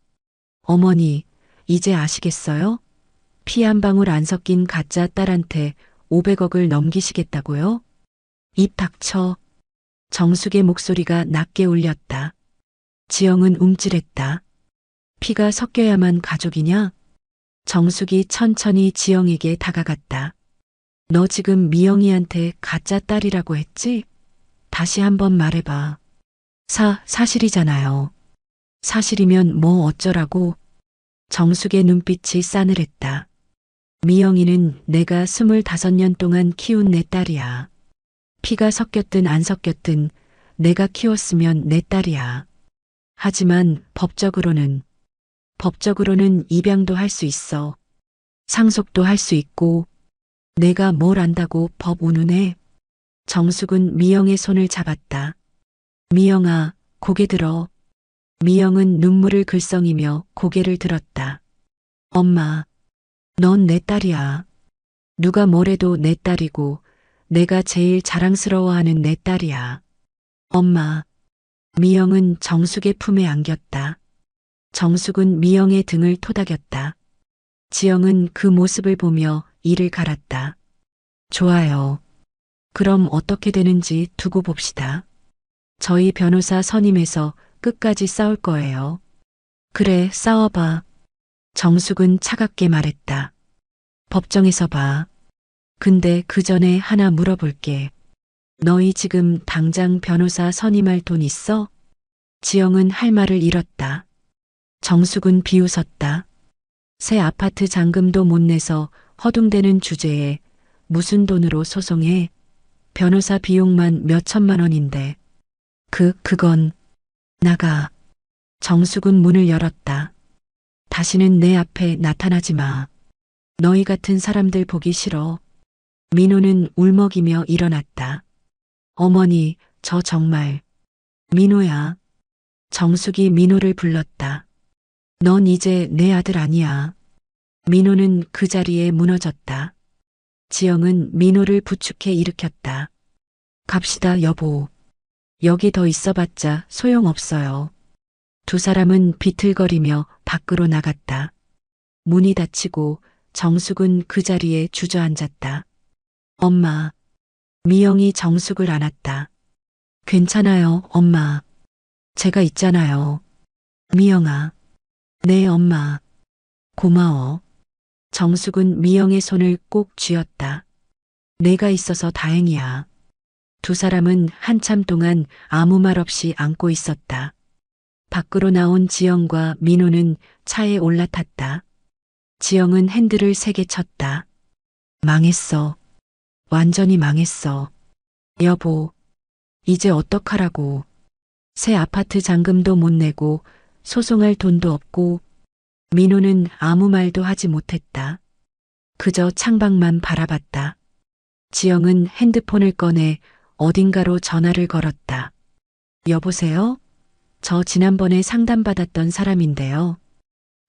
어머니, 이제 아시겠어요? 피 한 방울 안 섞인 가짜 딸한테 500억을 넘기시겠다고요? 입 닥쳐. 정숙의 목소리가 낮게 울렸다. 지영은 움찔했다. 피가 섞여야만 가족이냐? 정숙이 천천히 지영에게 다가갔다. 너 지금 미영이한테 가짜 딸이라고 했지? 다시 한번 말해봐. 사실이잖아요. 사실이면 뭐 어쩌라고? 정숙의 눈빛이 싸늘했다. 미영이는 내가 25년 동안 키운 내 딸이야. 피가 섞였든 안 섞였든 내가 키웠으면 내 딸이야. 하지만 법적으로는 입양도 할 수 있어. 상속도 할 수 있고. 내가 뭘 안다고 법 운운해? 정숙은 미영의 손을 잡았다. 미영아, 고개 들어. 미영은 눈물을 글썽이며 고개를 들었다. 엄마, 넌 내 딸이야. 누가 뭐래도 내 딸이고 내가 제일 자랑스러워하는 내 딸이야. 엄마. 미영은 정숙의 품에 안겼다. 정숙은 미영의 등을 토닥였다. 지영은 그 모습을 보며 이를 갈았다. 좋아요. 그럼 어떻게 되는지 두고 봅시다. 저희 변호사 선임해서 끝까지 싸울 거예요. 그래, 싸워봐. 정숙은 차갑게 말했다. 법정에서 봐. 근데 그 전에 하나 물어볼게. 너희 지금 당장 변호사 선임할 돈 있어? 지영은 할 말을 잃었다. 정숙은 비웃었다. 새 아파트 잔금도 못 내서 허둥대는 주제에 무슨 돈으로 소송해? 변호사 비용만 몇 천만 원인데. 그건 나가. 정숙은 문을 열었다. 다시는 내 앞에 나타나지 마. 너희 같은 사람들 보기 싫어. 민호는 울먹이며 일어났다. 어머니, 저 정말. 민호야. 정숙이 민호를 불렀다. 넌 이제 내 아들 아니야. 민호는 그 자리에 무너졌다. 지영은 민호를 부축해 일으켰다. 갑시다, 여보. 여기 더 있어봤자 소용없어요. 두 사람은 비틀거리며 밖으로 나갔다. 문이 닫히고 정숙은 그 자리에 주저앉았다. 엄마. 미영이 정숙을 안았다. 괜찮아요, 엄마. 제가 있잖아요. 미영아. 네, 엄마. 고마워. 정숙은 미영의 손을 꼭 쥐었다. 내가 있어서 다행이야. 두 사람은 한참 동안 아무 말 없이 안고 있었다. 밖으로 나온 지영과 민호는 차에 올라탔다. 지영은 핸들을 세게 쳤다. 망했어. 완전히 망했어. 여보, 이제 어떡하라고. 새 아파트 잔금도 못 내고 소송할 돈도 없고. 민호는 아무 말도 하지 못했다. 그저 창밖만 바라봤다. 지영은 핸드폰을 꺼내 어딘가로 전화를 걸었다. 여보세요? 저 지난번에 상담받았던 사람인데요.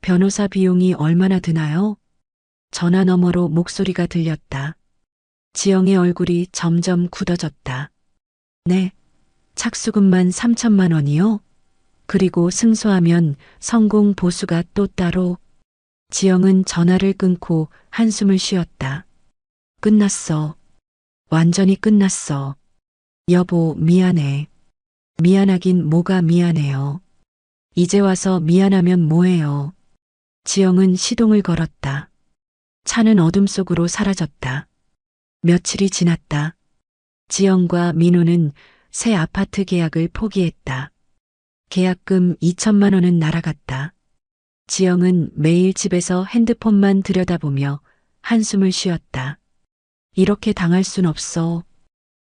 변호사 비용이 얼마나 드나요? 전화 너머로 목소리가 들렸다. 지영의 얼굴이 점점 굳어졌다. 네, 착수금만 3천만 원이요? 그리고 승소하면 성공 보수가 또 따로. 지영은 전화를 끊고 한숨을 쉬었다. 끝났어. 완전히 끝났어. 여보, 미안해. 미안하긴 뭐가 미안해요. 이제 와서 미안하면 뭐해요. 지영은 시동을 걸었다. 차는 어둠 속으로 사라졌다. 며칠이 지났다. 지영과 민호는 새 아파트 계약을 포기했다. 계약금 2천만 원은 날아갔다. 지영은 매일 집에서 핸드폰만 들여다보며 한숨을 쉬었다. 이렇게 당할 순 없어.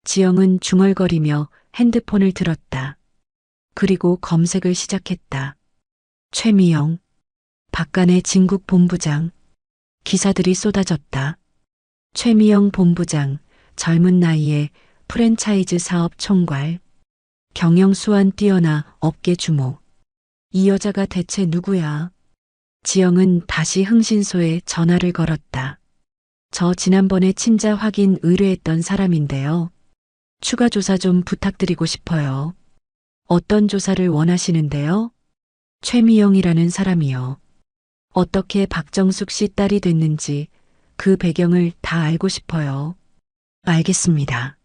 지영은 중얼거리며 핸드폰을 들었다. 그리고 검색을 시작했다. 최미영, 박간의 진국 본부장. 기사들이 쏟아졌다. 최미영 본부장, 젊은 나이에 프랜차이즈 사업 총괄. 경영 수완 뛰어나 업계 주목. 이 여자가 대체 누구야? 지영은 다시 흥신소에 전화를 걸었다. 저 지난번에 친자 확인 의뢰했던 사람인데요. 추가 조사 좀 부탁드리고 싶어요. 어떤 조사를 원하시는데요? 최미영이라는 사람이요. 어떻게 박정숙 씨 딸이 됐는지 그 배경을 다 알고 싶어요. 알겠습니다.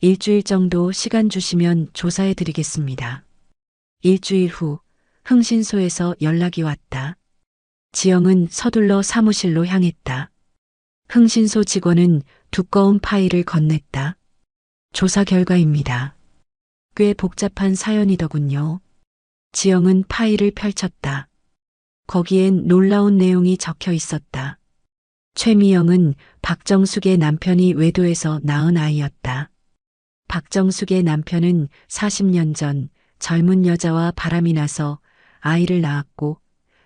일주일 정도 시간 주시면 조사해 드리겠습니다. 일주일 후 흥신소에서 연락이 왔다. 지영은 서둘러 사무실로 향했다. 흥신소 직원은 두꺼운 파일을 건넸다. 조사 결과입니다. 꽤 복잡한 사연이더군요. 지영은 파일을 펼쳤다. 거기엔 놀라운 내용이 적혀 있었다. 최미영은 박정숙의 남편이 외도해서 낳은 아이였다. 박정숙의 남편은 40년 전 젊은 여자와 바람이 나서 아이를 낳았고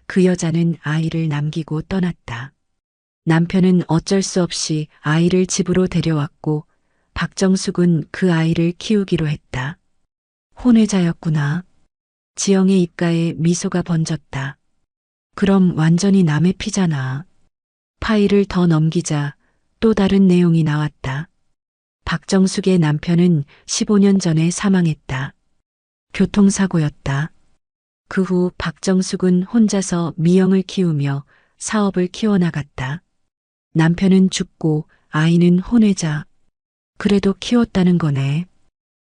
그 여자는 아이를 남기고 떠났다. 남편은 어쩔 수 없이 아이를 집으로 데려왔고 박정숙은 그 아이를 키우기로 했다. 혼외자였구나. 지영의 입가에 미소가 번졌다. 그럼 완전히 남의 피잖아. 파일을 더 넘기자 또 다른 내용이 나왔다. 박정숙의 남편은 15년 전에 사망했다. 교통사고였다. 그 후 박정숙은 혼자서 미영을 키우며 사업을 키워나갔다. 남편은 죽고 아이는 혼외자. 그래도 키웠다는 거네.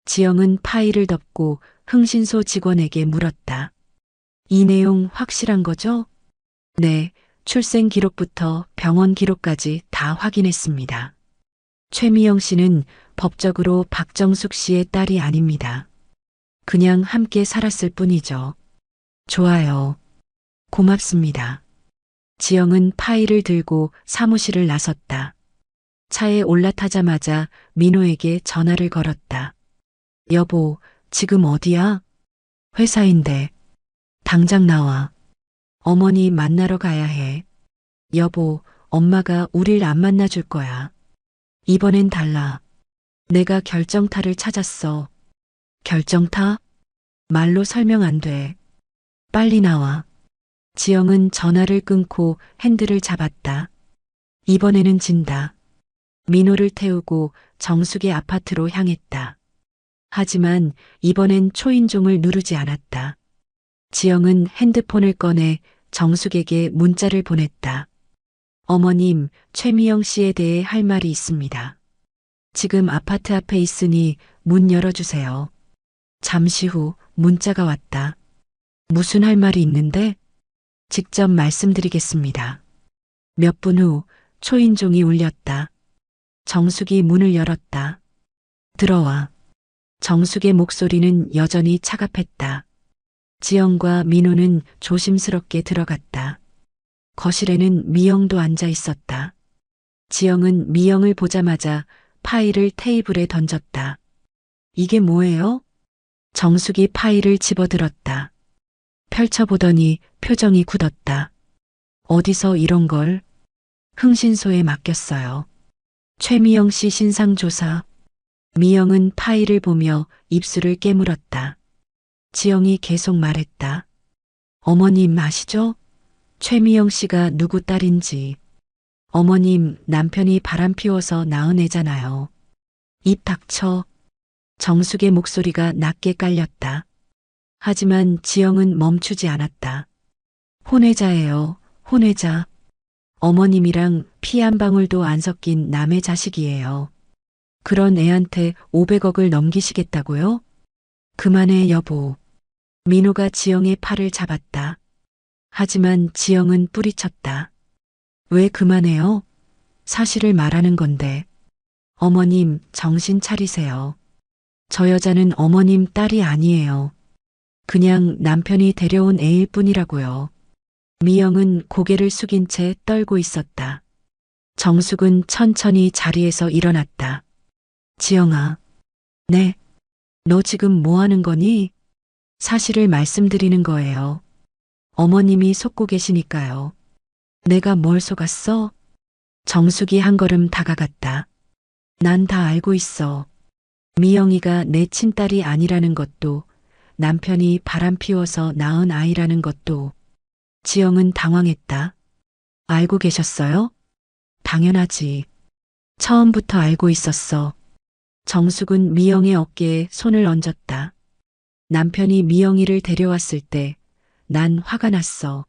지영은 파일을 덮고 흥신소 직원에게 물었다. 이 내용 확실한 거죠? 네, 출생 기록부터 병원 기록까지 다 확인했습니다. 최미영 씨는 법적으로 박정숙 씨의 딸이 아닙니다. 그냥 함께 살았을 뿐이죠. 좋아요. 고맙습니다. 지영은 파일을 들고 사무실을 나섰다. 차에 올라타자마자 민호에게 전화를 걸었다. 여보, 지금 어디야? 회사인데. 당장 나와. 어머니 만나러 가야 해. 여보, 엄마가 우릴 안 만나줄 거야. 이번엔 달라. 내가 결정타를 찾았어. 결정타? 말로 설명 안 돼. 빨리 나와. 지영은 전화를 끊고 핸들을 잡았다. 이번에는 진다. 민호를 태우고 정숙의 아파트로 향했다. 하지만 이번엔 초인종을 누르지 않았다. 지영은 핸드폰을 꺼내 정숙에게 문자를 보냈다. 어머님, 최미영 씨에 대해 할 말이 있습니다. 지금 아파트 앞에 있으니 문 열어주세요. 잠시 후 문자가 왔다. 무슨 할 말이 있는데? 직접 말씀드리겠습니다. 몇 분 후 초인종이 울렸다. 정숙이 문을 열었다. 들어와. 정숙의 목소리는 여전히 차갑했다. 지영과 민호는 조심스럽게 들어갔다. 거실에는 미영도 앉아 있었다. 지영은 미영을 보자마자 파일을 테이블에 던졌다. 이게 뭐예요? 정숙이 파일을 집어들었다. 펼쳐보더니 표정이 굳었다. 어디서 이런 걸? 흥신소에 맡겼어요. 최미영 씨 신상조사. 미영은 파일을 보며 입술을 깨물었다. 지영이 계속 말했다. 어머님 아시죠? 최미영 씨가 누구 딸인지. 어머님, 남편이 바람 피워서 낳은 애잖아요. 입 닥쳐. 정숙의 목소리가 낮게 깔렸다. 하지만 지영은 멈추지 않았다. 혼외자예요, 혼외자. 어머님이랑 피 한 방울도 안 섞인 남의 자식이에요. 그런 애한테 500억을 넘기시겠다고요? 그만해, 여보. 민호가 지영의 팔을 잡았다. 하지만 지영은 뿌리쳤다. 왜 그만해요? 사실을 말하는 건데. 어머님, 정신 차리세요. 저 여자는 어머님 딸이 아니에요. 그냥 남편이 데려온 애일 뿐이라고요. 미영은 고개를 숙인 채 떨고 있었다. 정숙은 천천히 자리에서 일어났다. 지영아. 네. 너 지금 뭐 하는 거니? 사실을 말씀드리는 거예요. 어머님이 속고 계시니까요. 내가 뭘 속았어? 정숙이 한 걸음 다가갔다. 난 다 알고 있어. 미영이가 내 친딸이 아니라는 것도, 남편이 바람 피워서 낳은 아이라는 것도. 지영은 당황했다. 알고 계셨어요? 당연하지. 처음부터 알고 있었어. 정숙은 미영의 어깨에 손을 얹었다. 남편이 미영이를 데려왔을 때 난 화가 났어.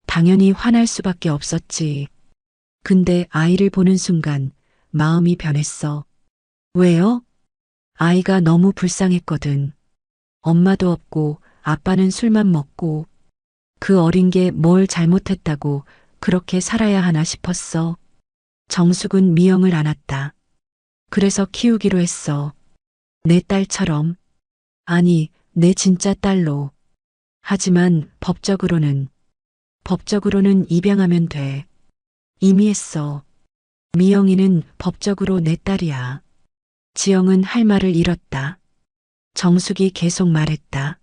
당연히 화날 수밖에 없었지. 근데 아이를 보는 순간 마음이 변했어. 왜요? 아이가 너무 불쌍했거든. 엄마도 없고 아빠는 술만 먹고 그 어린 게 뭘 잘못했다고 그렇게 살아야 하나 싶었어. 정숙은 미영을 안았다. 그래서 키우기로 했어. 내 딸처럼. 아니, 내 진짜 딸로. 하지만 법적으로는 입양하면 돼. 이미 했어. 미영이는 법적으로 내 딸이야. 지영은 할 말을 잃었다. 정숙이 계속 말했다.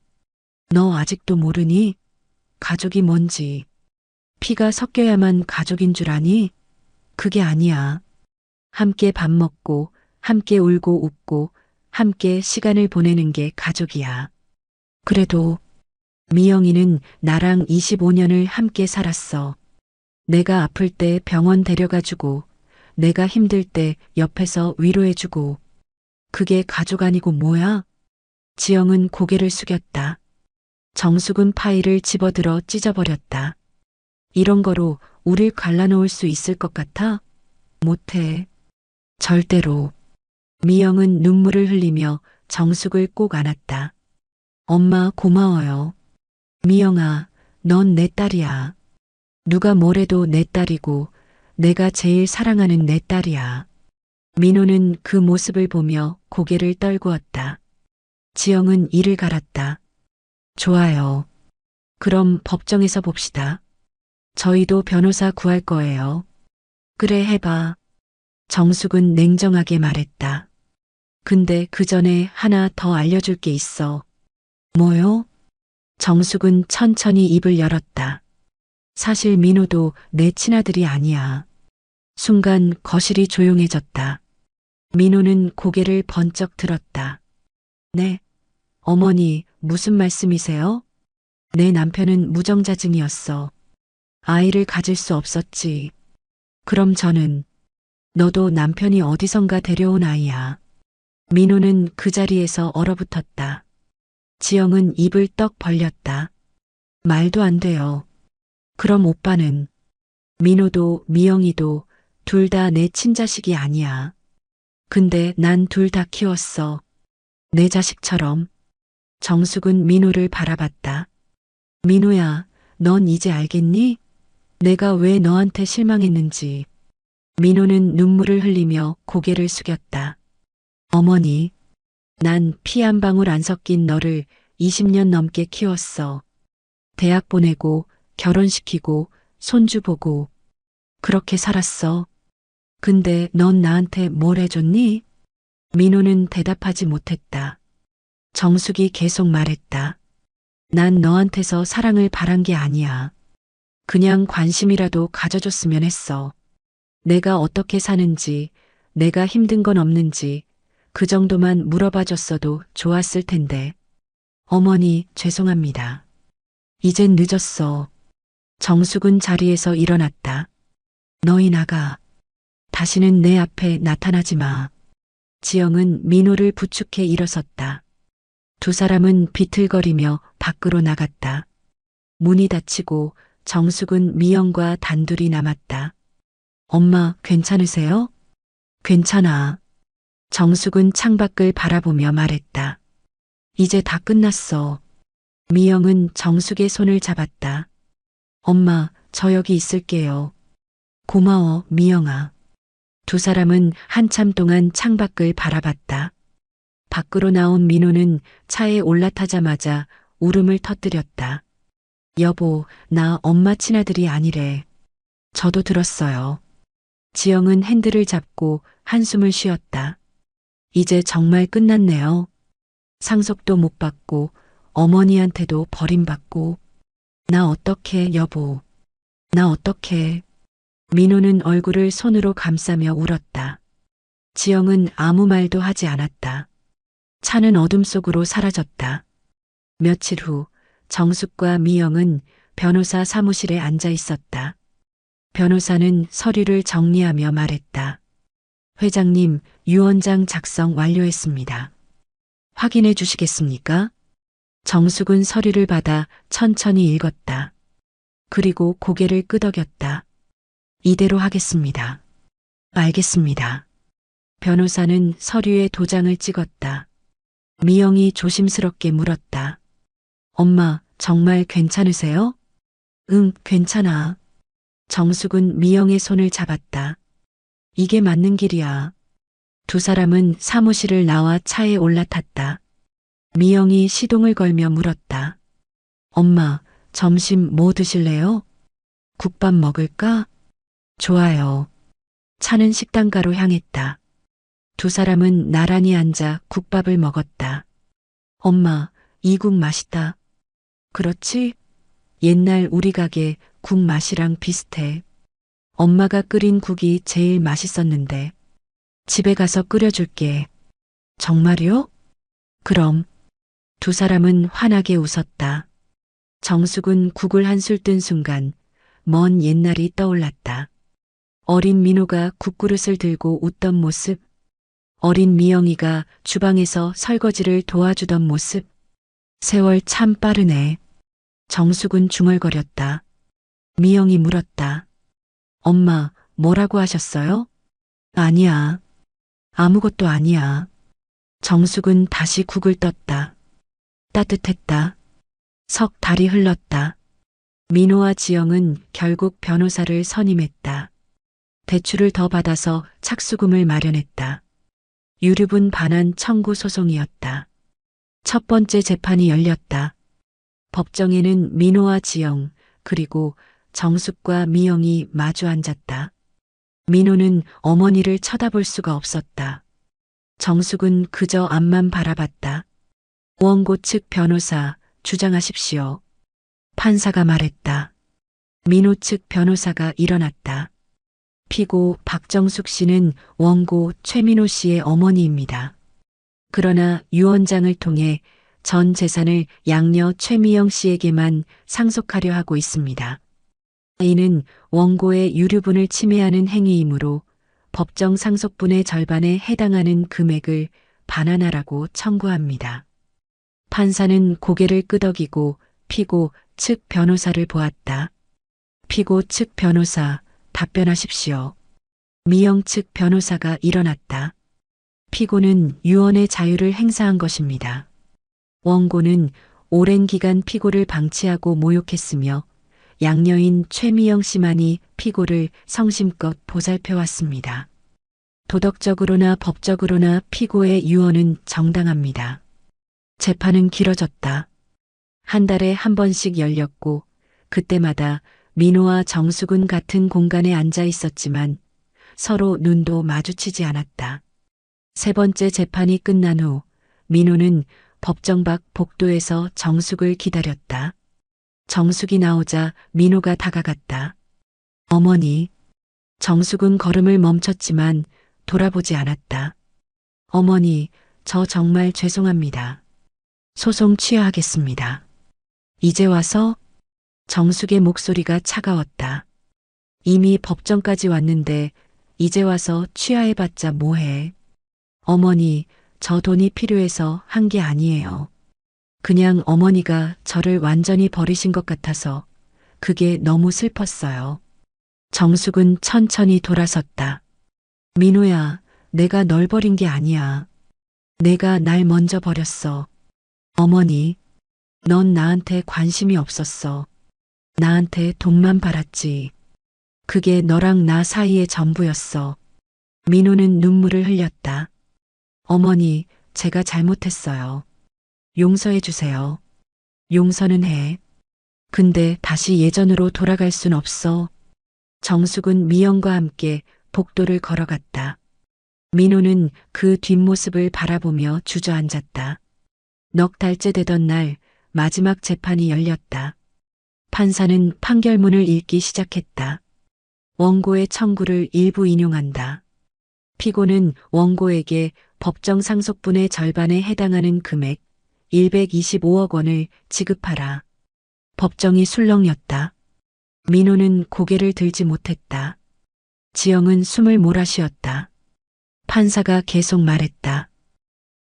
너 아직도 모르니? 가족이 뭔지. 피가 섞여야만 가족인 줄 아니? 그게 아니야. 함께 밥 먹고, 함께 울고 웃고, 함께 시간을 보내는 게 가족이야. 그래도 미영이는 나랑 25년을 함께 살았어. 내가 아플 때 병원 데려가주고, 내가 힘들 때 옆에서 위로해주고. 그게 가족 아니고 뭐야? 지영은 고개를 숙였다. 정숙은 파일을 집어들어 찢어버렸다. 이런 거로 우릴 갈라놓을 수 있을 것 같아? 못해. 절대로. 미영은 눈물을 흘리며 정숙을 꼭 안았다. 엄마 고마워요. 미영아, 넌 내 딸이야. 누가 뭐래도 내 딸이고 내가 제일 사랑하는 내 딸이야. 민호는 그 모습을 보며 고개를 떨구었다. 지영은 이를 갈았다. 좋아요. 그럼 법정에서 봅시다. 저희도 변호사 구할 거예요. 그래 해봐. 정숙은 냉정하게 말했다. 근데 그 전에 하나 더 알려줄 게 있어. 뭐요? 정숙은 천천히 입을 열었다. 사실 민호도 내 친아들이 아니야. 순간 거실이 조용해졌다. 민호는 고개를 번쩍 들었다. 네. 어머니, 무슨 말씀이세요? 내 남편은 무정자증이었어. 아이를 가질 수 없었지. 그럼 저는 너도 남편이 어디선가 데려온 아이야. 민호는 그 자리에서 얼어붙었다. 지영은 입을 떡 벌렸다. 말도 안 돼요. 그럼 오빠는? 민호도 미영이도 둘 다 내 친자식이 아니야. 근데 난 둘 다 키웠어. 내 자식처럼. 정숙은 민호를 바라봤다. 민호야, 넌 이제 알겠니? 내가 왜 너한테 실망했는지. 민호는 눈물을 흘리며 고개를 숙였다. 어머니, 난 피 한 방울 안 섞인 너를 20년 넘게 키웠어. 대학 보내고 결혼시키고 손주 보고 그렇게 살았어. 근데 넌 나한테 뭘 해줬니? 민호는 대답하지 못했다. 정숙이 계속 말했다. 난 너한테서 사랑을 바란 게 아니야. 그냥 관심이라도 가져줬으면 했어. 내가 어떻게 사는지, 내가 힘든 건 없는지 그 정도만 물어봐 줬어도 좋았을 텐데. 어머니, 죄송합니다. 이젠 늦었어. 정숙은 자리에서 일어났다. 너희 나가. 다시는 내 앞에 나타나지 마. 지영은 민호를 부축해 일어섰다. 두 사람은 비틀거리며 밖으로 나갔다. 문이 닫히고 정숙은 미영과 단둘이 남았다. 엄마, 괜찮으세요? 괜찮아. 정숙은 창밖을 바라보며 말했다. 이제 다 끝났어. 미영은 정숙의 손을 잡았다. 엄마, 저 여기 있을게요. 고마워, 미영아. 두 사람은 한참 동안 창밖을 바라봤다. 밖으로 나온 민호는 차에 올라타자마자 울음을 터뜨렸다. 여보, 나 엄마 친아들이 아니래. 저도 들었어요. 지영은 핸들을 잡고 한숨을 쉬었다. 이제 정말 끝났네요. 상속도 못 받고 어머니한테도 버림받고. 나 어떡해, 여보. 나 어떡해. 민호는 얼굴을 손으로 감싸며 울었다. 지영은 아무 말도 하지 않았다. 차는 어둠 속으로 사라졌다. 며칠 후 정숙과 미영은 변호사 사무실에 앉아 있었다. 변호사는 서류를 정리하며 말했다. 회장님, 유언장 작성 완료했습니다. 확인해 주시겠습니까? 정숙은 서류를 받아 천천히 읽었다. 그리고 고개를 끄덕였다. 이대로 하겠습니다. 알겠습니다. 변호사는 서류에 도장을 찍었다. 미영이 조심스럽게 물었다. 엄마, 정말 괜찮으세요? 응, 괜찮아. 정숙은 미영의 손을 잡았다. 이게 맞는 길이야. 두 사람은 사무실을 나와 차에 올라탔다. 미영이 시동을 걸며 물었다. 엄마, 점심 뭐 드실래요? 국밥 먹을까? 좋아요. 차는 식당가로 향했다. 두 사람은 나란히 앉아 국밥을 먹었다. 엄마, 이 국 맛있다. 그렇지? 옛날 우리 가게 국 맛이랑 비슷해. 엄마가 끓인 국이 제일 맛있었는데. 집에 가서 끓여줄게. 정말요? 그럼. 두 사람은 환하게 웃었다. 정숙은 국을 한술 뜬 순간 먼 옛날이 떠올랐다. 어린 민호가 국그릇을 들고 웃던 모습, 어린 미영이가 주방에서 설거지를 도와주던 모습. 세월 참 빠르네. 정숙은 중얼거렸다. 미영이 물었다. 엄마, 뭐라고 하셨어요? 아니야. 아무것도 아니야. 정숙은 다시 국을 떴다. 따뜻했다. 석 달이 흘렀다. 민호와 지영은 결국 변호사를 선임했다. 대출을 더 받아서 착수금을 마련했다. 유류분 반환 청구 소송이었다. 첫 번째 재판이 열렸다. 법정에는 민호와 지영, 그리고 정숙과 미영이 마주 앉았다. 민호는 어머니를 쳐다볼 수가 없었다. 정숙은 그저 앞만 바라봤다. 원고 측 변호사, 주장하십시오. 판사가 말했다. 민호 측 변호사가 일어났다. 피고 박정숙 씨는 원고 최민호 씨의 어머니입니다. 그러나 유언장을 통해 전 재산을 양녀 최미영 씨에게만 상속하려 하고 있습니다. 이는 원고의 유류분을 침해하는 행위이므로 법정 상속분의 절반에 해당하는 금액을 반환하라고 청구합니다. 판사는 고개를 끄덕이고 피고 측 변호사를 보았다. 피고 측 변호사, 답변하십시오. 미영 측 변호사가 일어났다. 피고는 유언의 자유를 행사한 것입니다. 원고는 오랜 기간 피고를 방치하고 모욕했으며 양녀인 최미영 씨만이 피고를 성심껏 보살펴왔습니다. 도덕적으로나 법적으로나 피고의 유언은 정당합니다. 재판은 길어졌다. 한 달에 한 번씩 열렸고 그때마다 민호와 정숙은 같은 공간에 앉아 있었지만 서로 눈도 마주치지 않았다. 세 번째 재판이 끝난 후 민호는 법정 밖 복도에서 정숙을 기다렸다. 정숙이 나오자 민호가 다가갔다. 어머니. 정숙은 걸음을 멈췄지만 돌아보지 않았다. 어머니, 저 정말 죄송합니다. 소송 취하하겠습니다. 이제 와서? 정숙의 목소리가 차가웠다. 이미 법정까지 왔는데 이제 와서 취하해봤자 뭐해. 어머니, 저 돈이 필요해서 한 게 아니에요. 그냥 어머니가 저를 완전히 버리신 것 같아서 그게 너무 슬펐어요. 정숙은 천천히 돌아섰다. 민호야, 내가 널 버린 게 아니야. 내가 날 먼저 버렸어. 어머니, 넌 나한테 관심이 없었어. 나한테 돈만 바랐지. 그게 너랑 나 사이의 전부였어. 민호는 눈물을 흘렸다. 어머니, 제가 잘못했어요. 용서해 주세요. 용서는 해. 근데 다시 예전으로 돌아갈 순 없어. 정숙은 미영과 함께 복도를 걸어갔다. 민호는 그 뒷모습을 바라보며 주저앉았다. 넉 달째 되던 날 마지막 재판이 열렸다. 판사는 판결문을 읽기 시작했다. 원고의 청구를 일부 인용한다. 피고는 원고에게 법정 상속분의 절반에 해당하는 금액 125억 원을 지급하라. 법정이 술렁였다. 민호는 고개를 들지 못했다. 지영은 숨을 몰아쉬었다. 판사가 계속 말했다.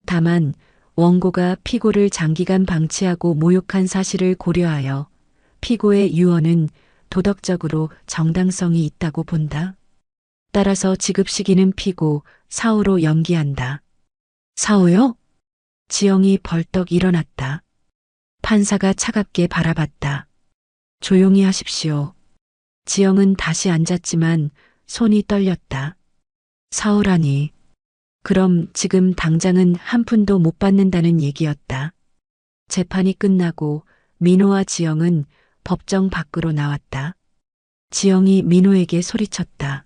다만 원고가 피고를 장기간 방치하고 모욕한 사실을 고려하여 피고의 유언은 도덕적으로 정당성이 있다고 본다. 따라서 지급 시기는 피고 사후로 연기한다. 사후요? 지영이 벌떡 일어났다. 판사가 차갑게 바라봤다. 조용히 하십시오. 지영은 다시 앉았지만 손이 떨렸다. 사후라니. 그럼 지금 당장은 한 푼도 못 받는다는 얘기였다. 재판이 끝나고 민호와 지영은 법정 밖으로 나왔다. 지영이 민호에게 소리쳤다.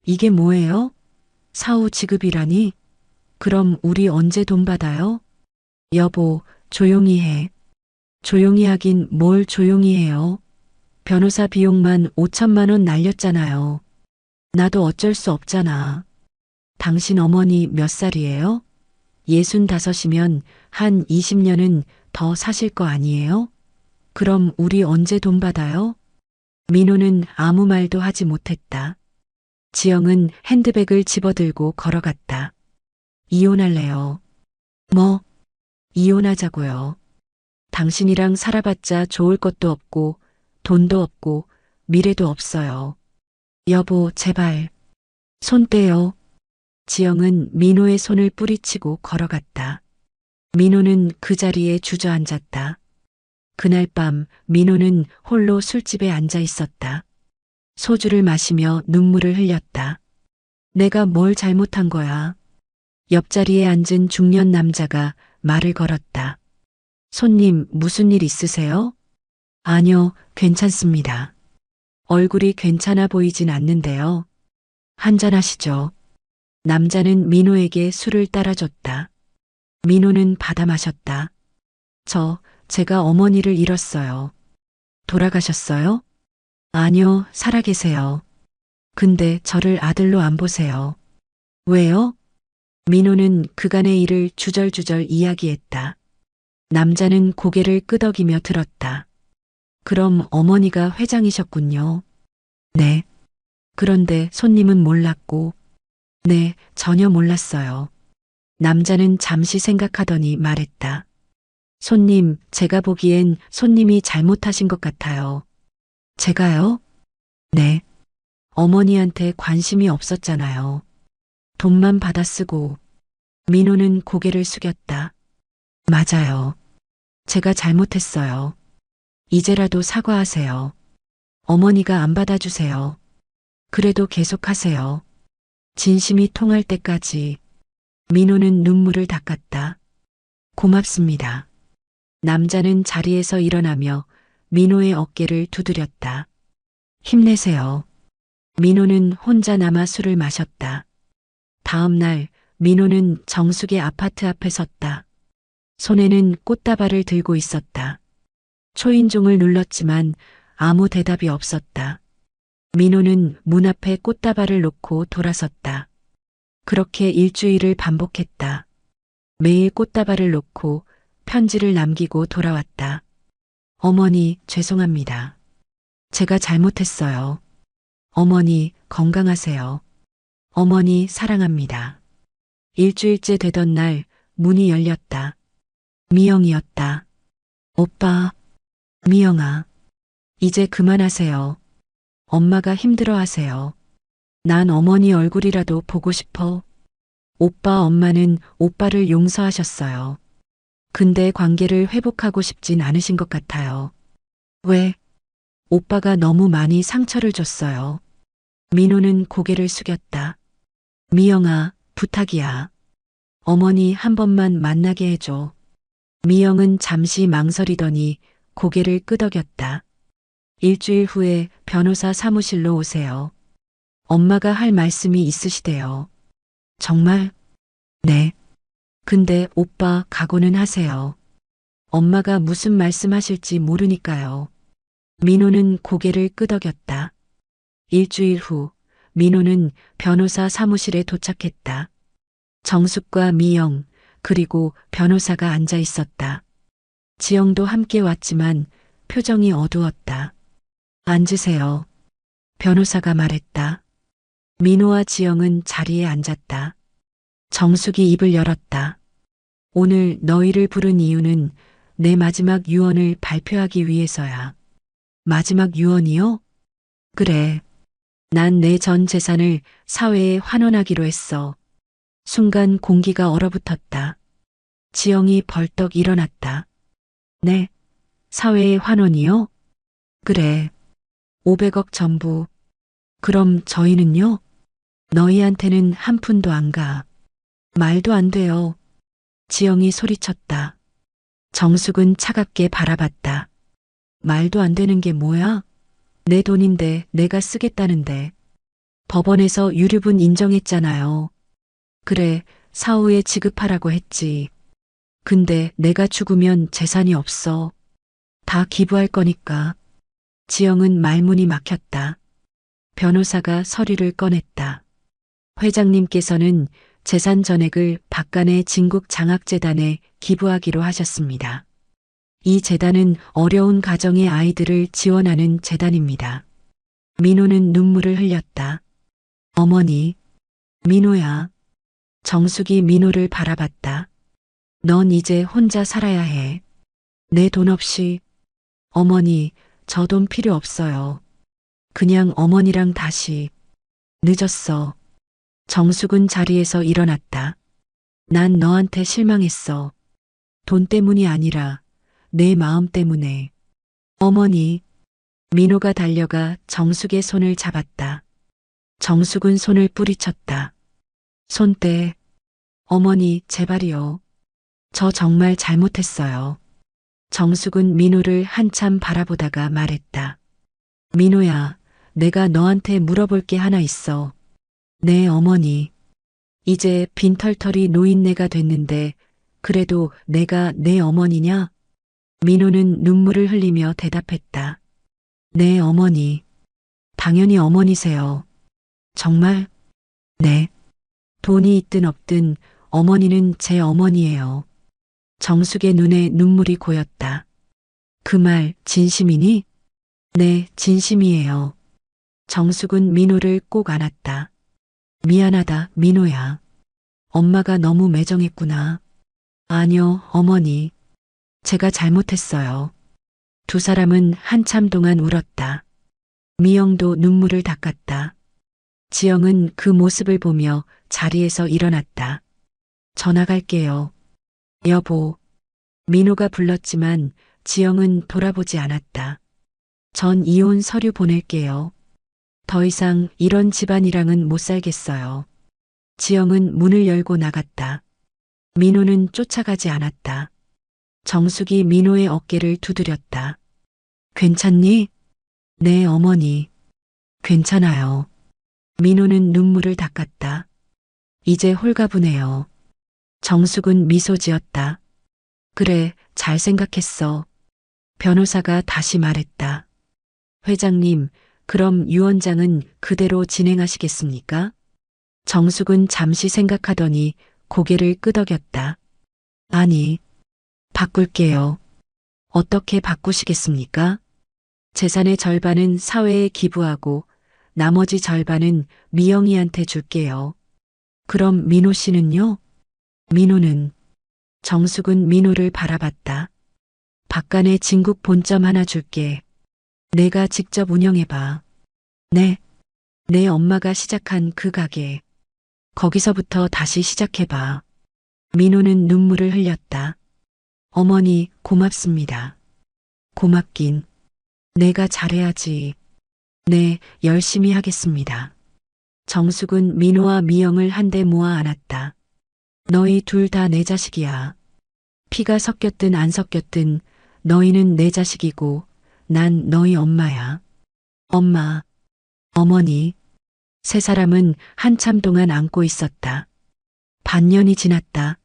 이게 뭐예요? 사후 지급이라니? 그럼 우리 언제 돈 받아요? 여보, 조용히 해. 조용히 하긴 뭘 조용히 해요. 변호사 비용만 5천만 원 날렸잖아요. 나도 어쩔 수 없잖아. 당신 어머니 몇 살이에요? 65이면 한 20년은 더 사실 거 아니에요? 그럼 우리 언제 돈 받아요? 민호는 아무 말도 하지 못했다. 지영은 핸드백을 집어들고 걸어갔다. 이혼할래요. 뭐? 이혼하자고요. 당신이랑 살아봤자 좋을 것도 없고, 돈도 없고, 미래도 없어요. 여보, 제발. 손 떼요. 지영은 민호의 손을 뿌리치고 걸어갔다. 민호는 그 자리에 주저앉았다. 그날 밤 민호는 홀로 술집에 앉아 있었다. 소주를 마시며 눈물을 흘렸다. 내가 뭘 잘못한 거야? 옆자리에 앉은 중년 남자가 말을 걸었다. 손님, 무슨 일 있으세요? 아니요, 괜찮습니다. 얼굴이 괜찮아 보이진 않는데요. 한잔하시죠. 남자는 민호에게 술을 따라줬다. 민호는 받아 마셨다. 제가 어머니를 잃었어요. 돌아가셨어요? 아니요, 살아계세요. 근데 저를 아들로 안 보세요. 왜요? 민호는 그간의 일을 주절주절 이야기했다. 남자는 고개를 끄덕이며 들었다. 그럼 어머니가 회장이셨군요. 네. 그런데 손님은 몰랐고, 네, 전혀 몰랐어요. 남자는 잠시 생각하더니 말했다. 손님, 제가 보기엔 손님이 잘못하신 것 같아요. 제가요? 네. 어머니한테 관심이 없었잖아요. 돈만 받아 쓰고. 민호는 고개를 숙였다. 맞아요. 제가 잘못했어요. 이제라도 사과하세요. 어머니가 안 받아주세요. 그래도 계속하세요. 진심이 통할 때까지. 민호는 눈물을 닦았다. 고맙습니다. 남자는 자리에서 일어나며 민호의 어깨를 두드렸다. 힘내세요. 민호는 혼자 남아 술을 마셨다. 다음 날 민호는 정숙의 아파트 앞에 섰다. 손에는 꽃다발을 들고 있었다. 초인종을 눌렀지만 아무 대답이 없었다. 민호는 문 앞에 꽃다발을 놓고 돌아섰다. 그렇게 일주일을 반복했다. 매일 꽃다발을 놓고 편지를 남기고 돌아왔다. 어머니, 죄송합니다. 제가 잘못했어요. 어머니, 건강하세요. 어머니, 사랑합니다. 일주일째 되던 날 문이 열렸다. 미영이었다. 오빠, 미영아. 이제 그만하세요. 엄마가 힘들어하세요. 난 어머니 얼굴이라도 보고 싶어. 오빠 엄마는 오빠를 용서하셨어요. 근데 관계를 회복하고 싶진 않으신 것 같아요. 왜? 오빠가 너무 많이 상처를 줬어요. 민호는 고개를 숙였다. 미영아, 부탁이야. 어머니 한 번만 만나게 해줘. 미영은 잠시 망설이더니 고개를 끄덕였다. 일주일 후에 변호사 사무실로 오세요. 엄마가 할 말씀이 있으시대요. 정말? 네. 근데 오빠 각오는 하세요. 엄마가 무슨 말씀하실지 모르니까요. 민호는 고개를 끄덕였다. 일주일 후 민호는 변호사 사무실에 도착했다. 정숙과 미영 그리고 변호사가 앉아 있었다. 지영도 함께 왔지만 표정이 어두웠다. 앉으세요. 변호사가 말했다. 민호와 지영은 자리에 앉았다. 정숙이 입을 열었다. 오늘 너희를 부른 이유는 내 마지막 유언을 발표하기 위해서야. 마지막 유언이요? 그래. 난 내 전 재산을 사회에 환원하기로 했어. 순간 공기가 얼어붙었다. 지영이 벌떡 일어났다. 네. 사회의 환원이요? 그래. 500억 전부. 그럼 저희는요? 너희한테는 한 푼도 안 가. 말도 안 돼요. 지영이 소리쳤다. 정숙은 차갑게 바라봤다. 말도 안 되는 게 뭐야? 내 돈인데 내가 쓰겠다는데. 법원에서 유류분 인정했잖아요. 그래, 사후에 지급하라고 했지. 근데 내가 죽으면 재산이 없어. 다 기부할 거니까. 지영은 말문이 막혔다. 변호사가 서류를 꺼냈다. 회장님께서는 재산 전액을 박간의 진국장학재단에 기부하기로 하셨습니다. 이 재단은 어려운 가정의 아이들을 지원하는 재단입니다. 민호는 눈물을 흘렸다. 어머니, 민호야. 정숙이 민호를 바라봤다. 넌 이제 혼자 살아야 해. 내 돈 없이. 어머니, 저 돈 필요 없어요. 그냥 어머니랑 다시. 늦었어. 정숙은 자리에서 일어났다. 난 너한테 실망했어. 돈 때문이 아니라 내 마음 때문에. 어머니. 민호가 달려가 정숙의 손을 잡았다. 정숙은 손을 뿌리쳤다. 손 떼. 어머니, 제발이요. 저 정말 잘못했어요. 정숙은 민호를 한참 바라보다가 말했다. 민호야, 내가 너한테 물어볼 게 하나 있어. 네, 어머니. 이제 빈털터리 노인네가 됐는데 그래도 내가 내 어머니냐? 민호는 눈물을 흘리며 대답했다. 네, 어머니. 당연히 어머니세요. 정말? 네. 돈이 있든 없든 어머니는 제 어머니예요. 정숙의 눈에 눈물이 고였다. 그 말 진심이니? 네, 진심이에요. 정숙은 민호를 꼭 안았다. 미안하다, 민호야. 엄마가 너무 매정했구나. 아니요, 어머니. 제가 잘못했어요. 두 사람은 한참 동안 울었다. 미영도 눈물을 닦았다. 지영은 그 모습을 보며 자리에서 일어났다. 전화 갈게요. 여보. 민호가 불렀지만 지영은 돌아보지 않았다. 전 이혼 서류 보낼게요. 더 이상 이런 집안이랑은 못 살겠어요. 지영은 문을 열고 나갔다. 민호는 쫓아가지 않았다. 정숙이 민호의 어깨를 두드렸다. 괜찮니? 네, 어머니. 괜찮아요. 민호는 눈물을 닦았다. 이제 홀가분해요. 정숙은 미소 지었다. 그래, 잘 생각했어. 변호사가 다시 말했다. 회장님, 그럼 유언장은 그대로 진행하시겠습니까? 정숙은 잠시 생각하더니 고개를 끄덕였다. 아니, 바꿀게요. 어떻게 바꾸시겠습니까? 재산의 절반은 사회에 기부하고 나머지 절반은 미영이한테 줄게요. 그럼 민호 씨는요? 민호는. 정숙은 민호를 바라봤다. 박간의 진국 본점 하나 줄게. 내가 직접 운영해봐. 네. 내 엄마가 시작한 그 가게. 거기서부터 다시 시작해봐. 민호는 눈물을 흘렸다. 어머니, 고맙습니다. 고맙긴. 내가 잘해야지. 네, 열심히 하겠습니다. 정숙은 민호와 미영을 한데 모아 안았다. 너희 둘 다 내 자식이야. 피가 섞였든 안 섞였든 너희는 내 자식이고 난 너희 엄마야. 엄마, 어머니. 세 사람은 한참 동안 안고 있었다. 반년이 지났다.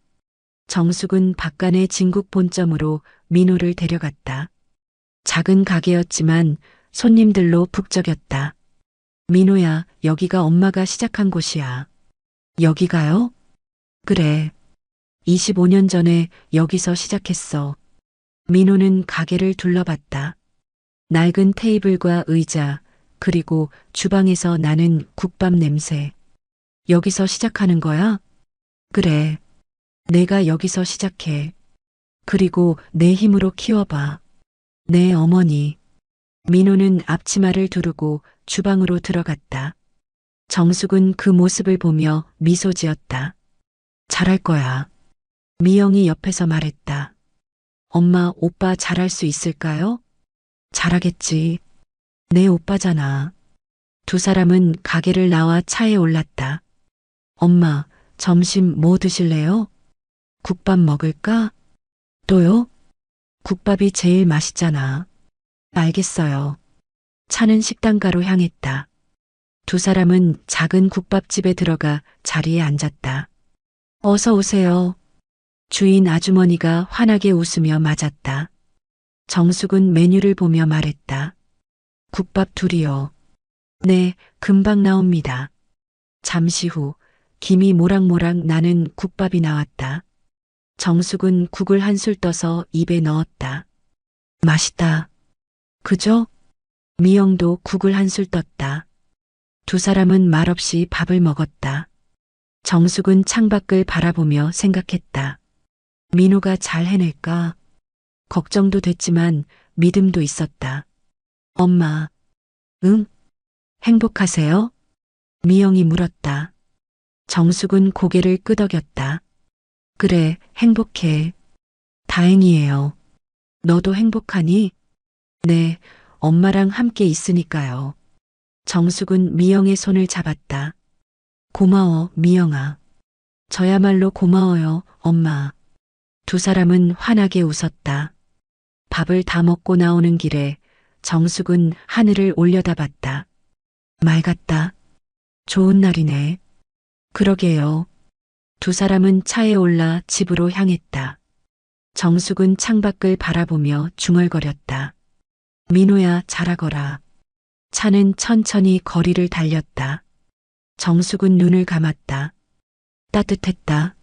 정숙은 박간의 진국 본점으로 민호를 데려갔다. 작은 가게였지만 손님들로 북적였다. 민호야, 여기가 엄마가 시작한 곳이야. 여기가요? 그래. 25년 전에 여기서 시작했어. 민호는 가게를 둘러봤다. 낡은 테이블과 의자, 그리고 주방에서 나는 국밥 냄새. 여기서 시작하는 거야? 그래. 내가 여기서 시작해. 그리고 내 힘으로 키워봐. 네, 어머니. 민호는 앞치마를 두르고 주방으로 들어갔다. 정숙은 그 모습을 보며 미소 지었다. 잘할 거야. 미영이 옆에서 말했다. 엄마, 오빠 잘할 수 있을까요? 잘하겠지. 내 오빠잖아. 두 사람은 가게를 나와 차에 올랐다. 엄마, 점심 뭐 드실래요? 국밥 먹을까? 또요? 국밥이 제일 맛있잖아. 알겠어요. 차는 식당가로 향했다. 두 사람은 작은 국밥집에 들어가 자리에 앉았다. 어서 오세요. 주인 아주머니가 환하게 웃으며 맞았다. 정숙은 메뉴를 보며 말했다. 국밥 둘이요. 네, 금방 나옵니다. 잠시 후 김이 모락모락 나는 국밥이 나왔다. 정숙은 국을 한술 떠서 입에 넣었다. 맛있다. 그죠? 미영도 국을 한술 떴다. 두 사람은 말없이 밥을 먹었다. 정숙은 창밖을 바라보며 생각했다. 민호가 잘 해낼까? 걱정도 됐지만 믿음도 있었다. 엄마, 응? 행복하세요? 미영이 물었다. 정숙은 고개를 끄덕였다. 그래, 행복해. 다행이에요. 너도 행복하니? 네, 엄마랑 함께 있으니까요. 정숙은 미영의 손을 잡았다. 고마워, 미영아. 저야말로 고마워요, 엄마. 두 사람은 환하게 웃었다. 밥을 다 먹고 나오는 길에 정숙은 하늘을 올려다봤다. 맑았다. 좋은 날이네. 그러게요. 두 사람은 차에 올라 집으로 향했다. 정숙은 창밖을 바라보며 중얼거렸다. 민호야, 잘하거라. 차는 천천히 거리를 달렸다. 정숙은 눈을 감았다. 따뜻했다.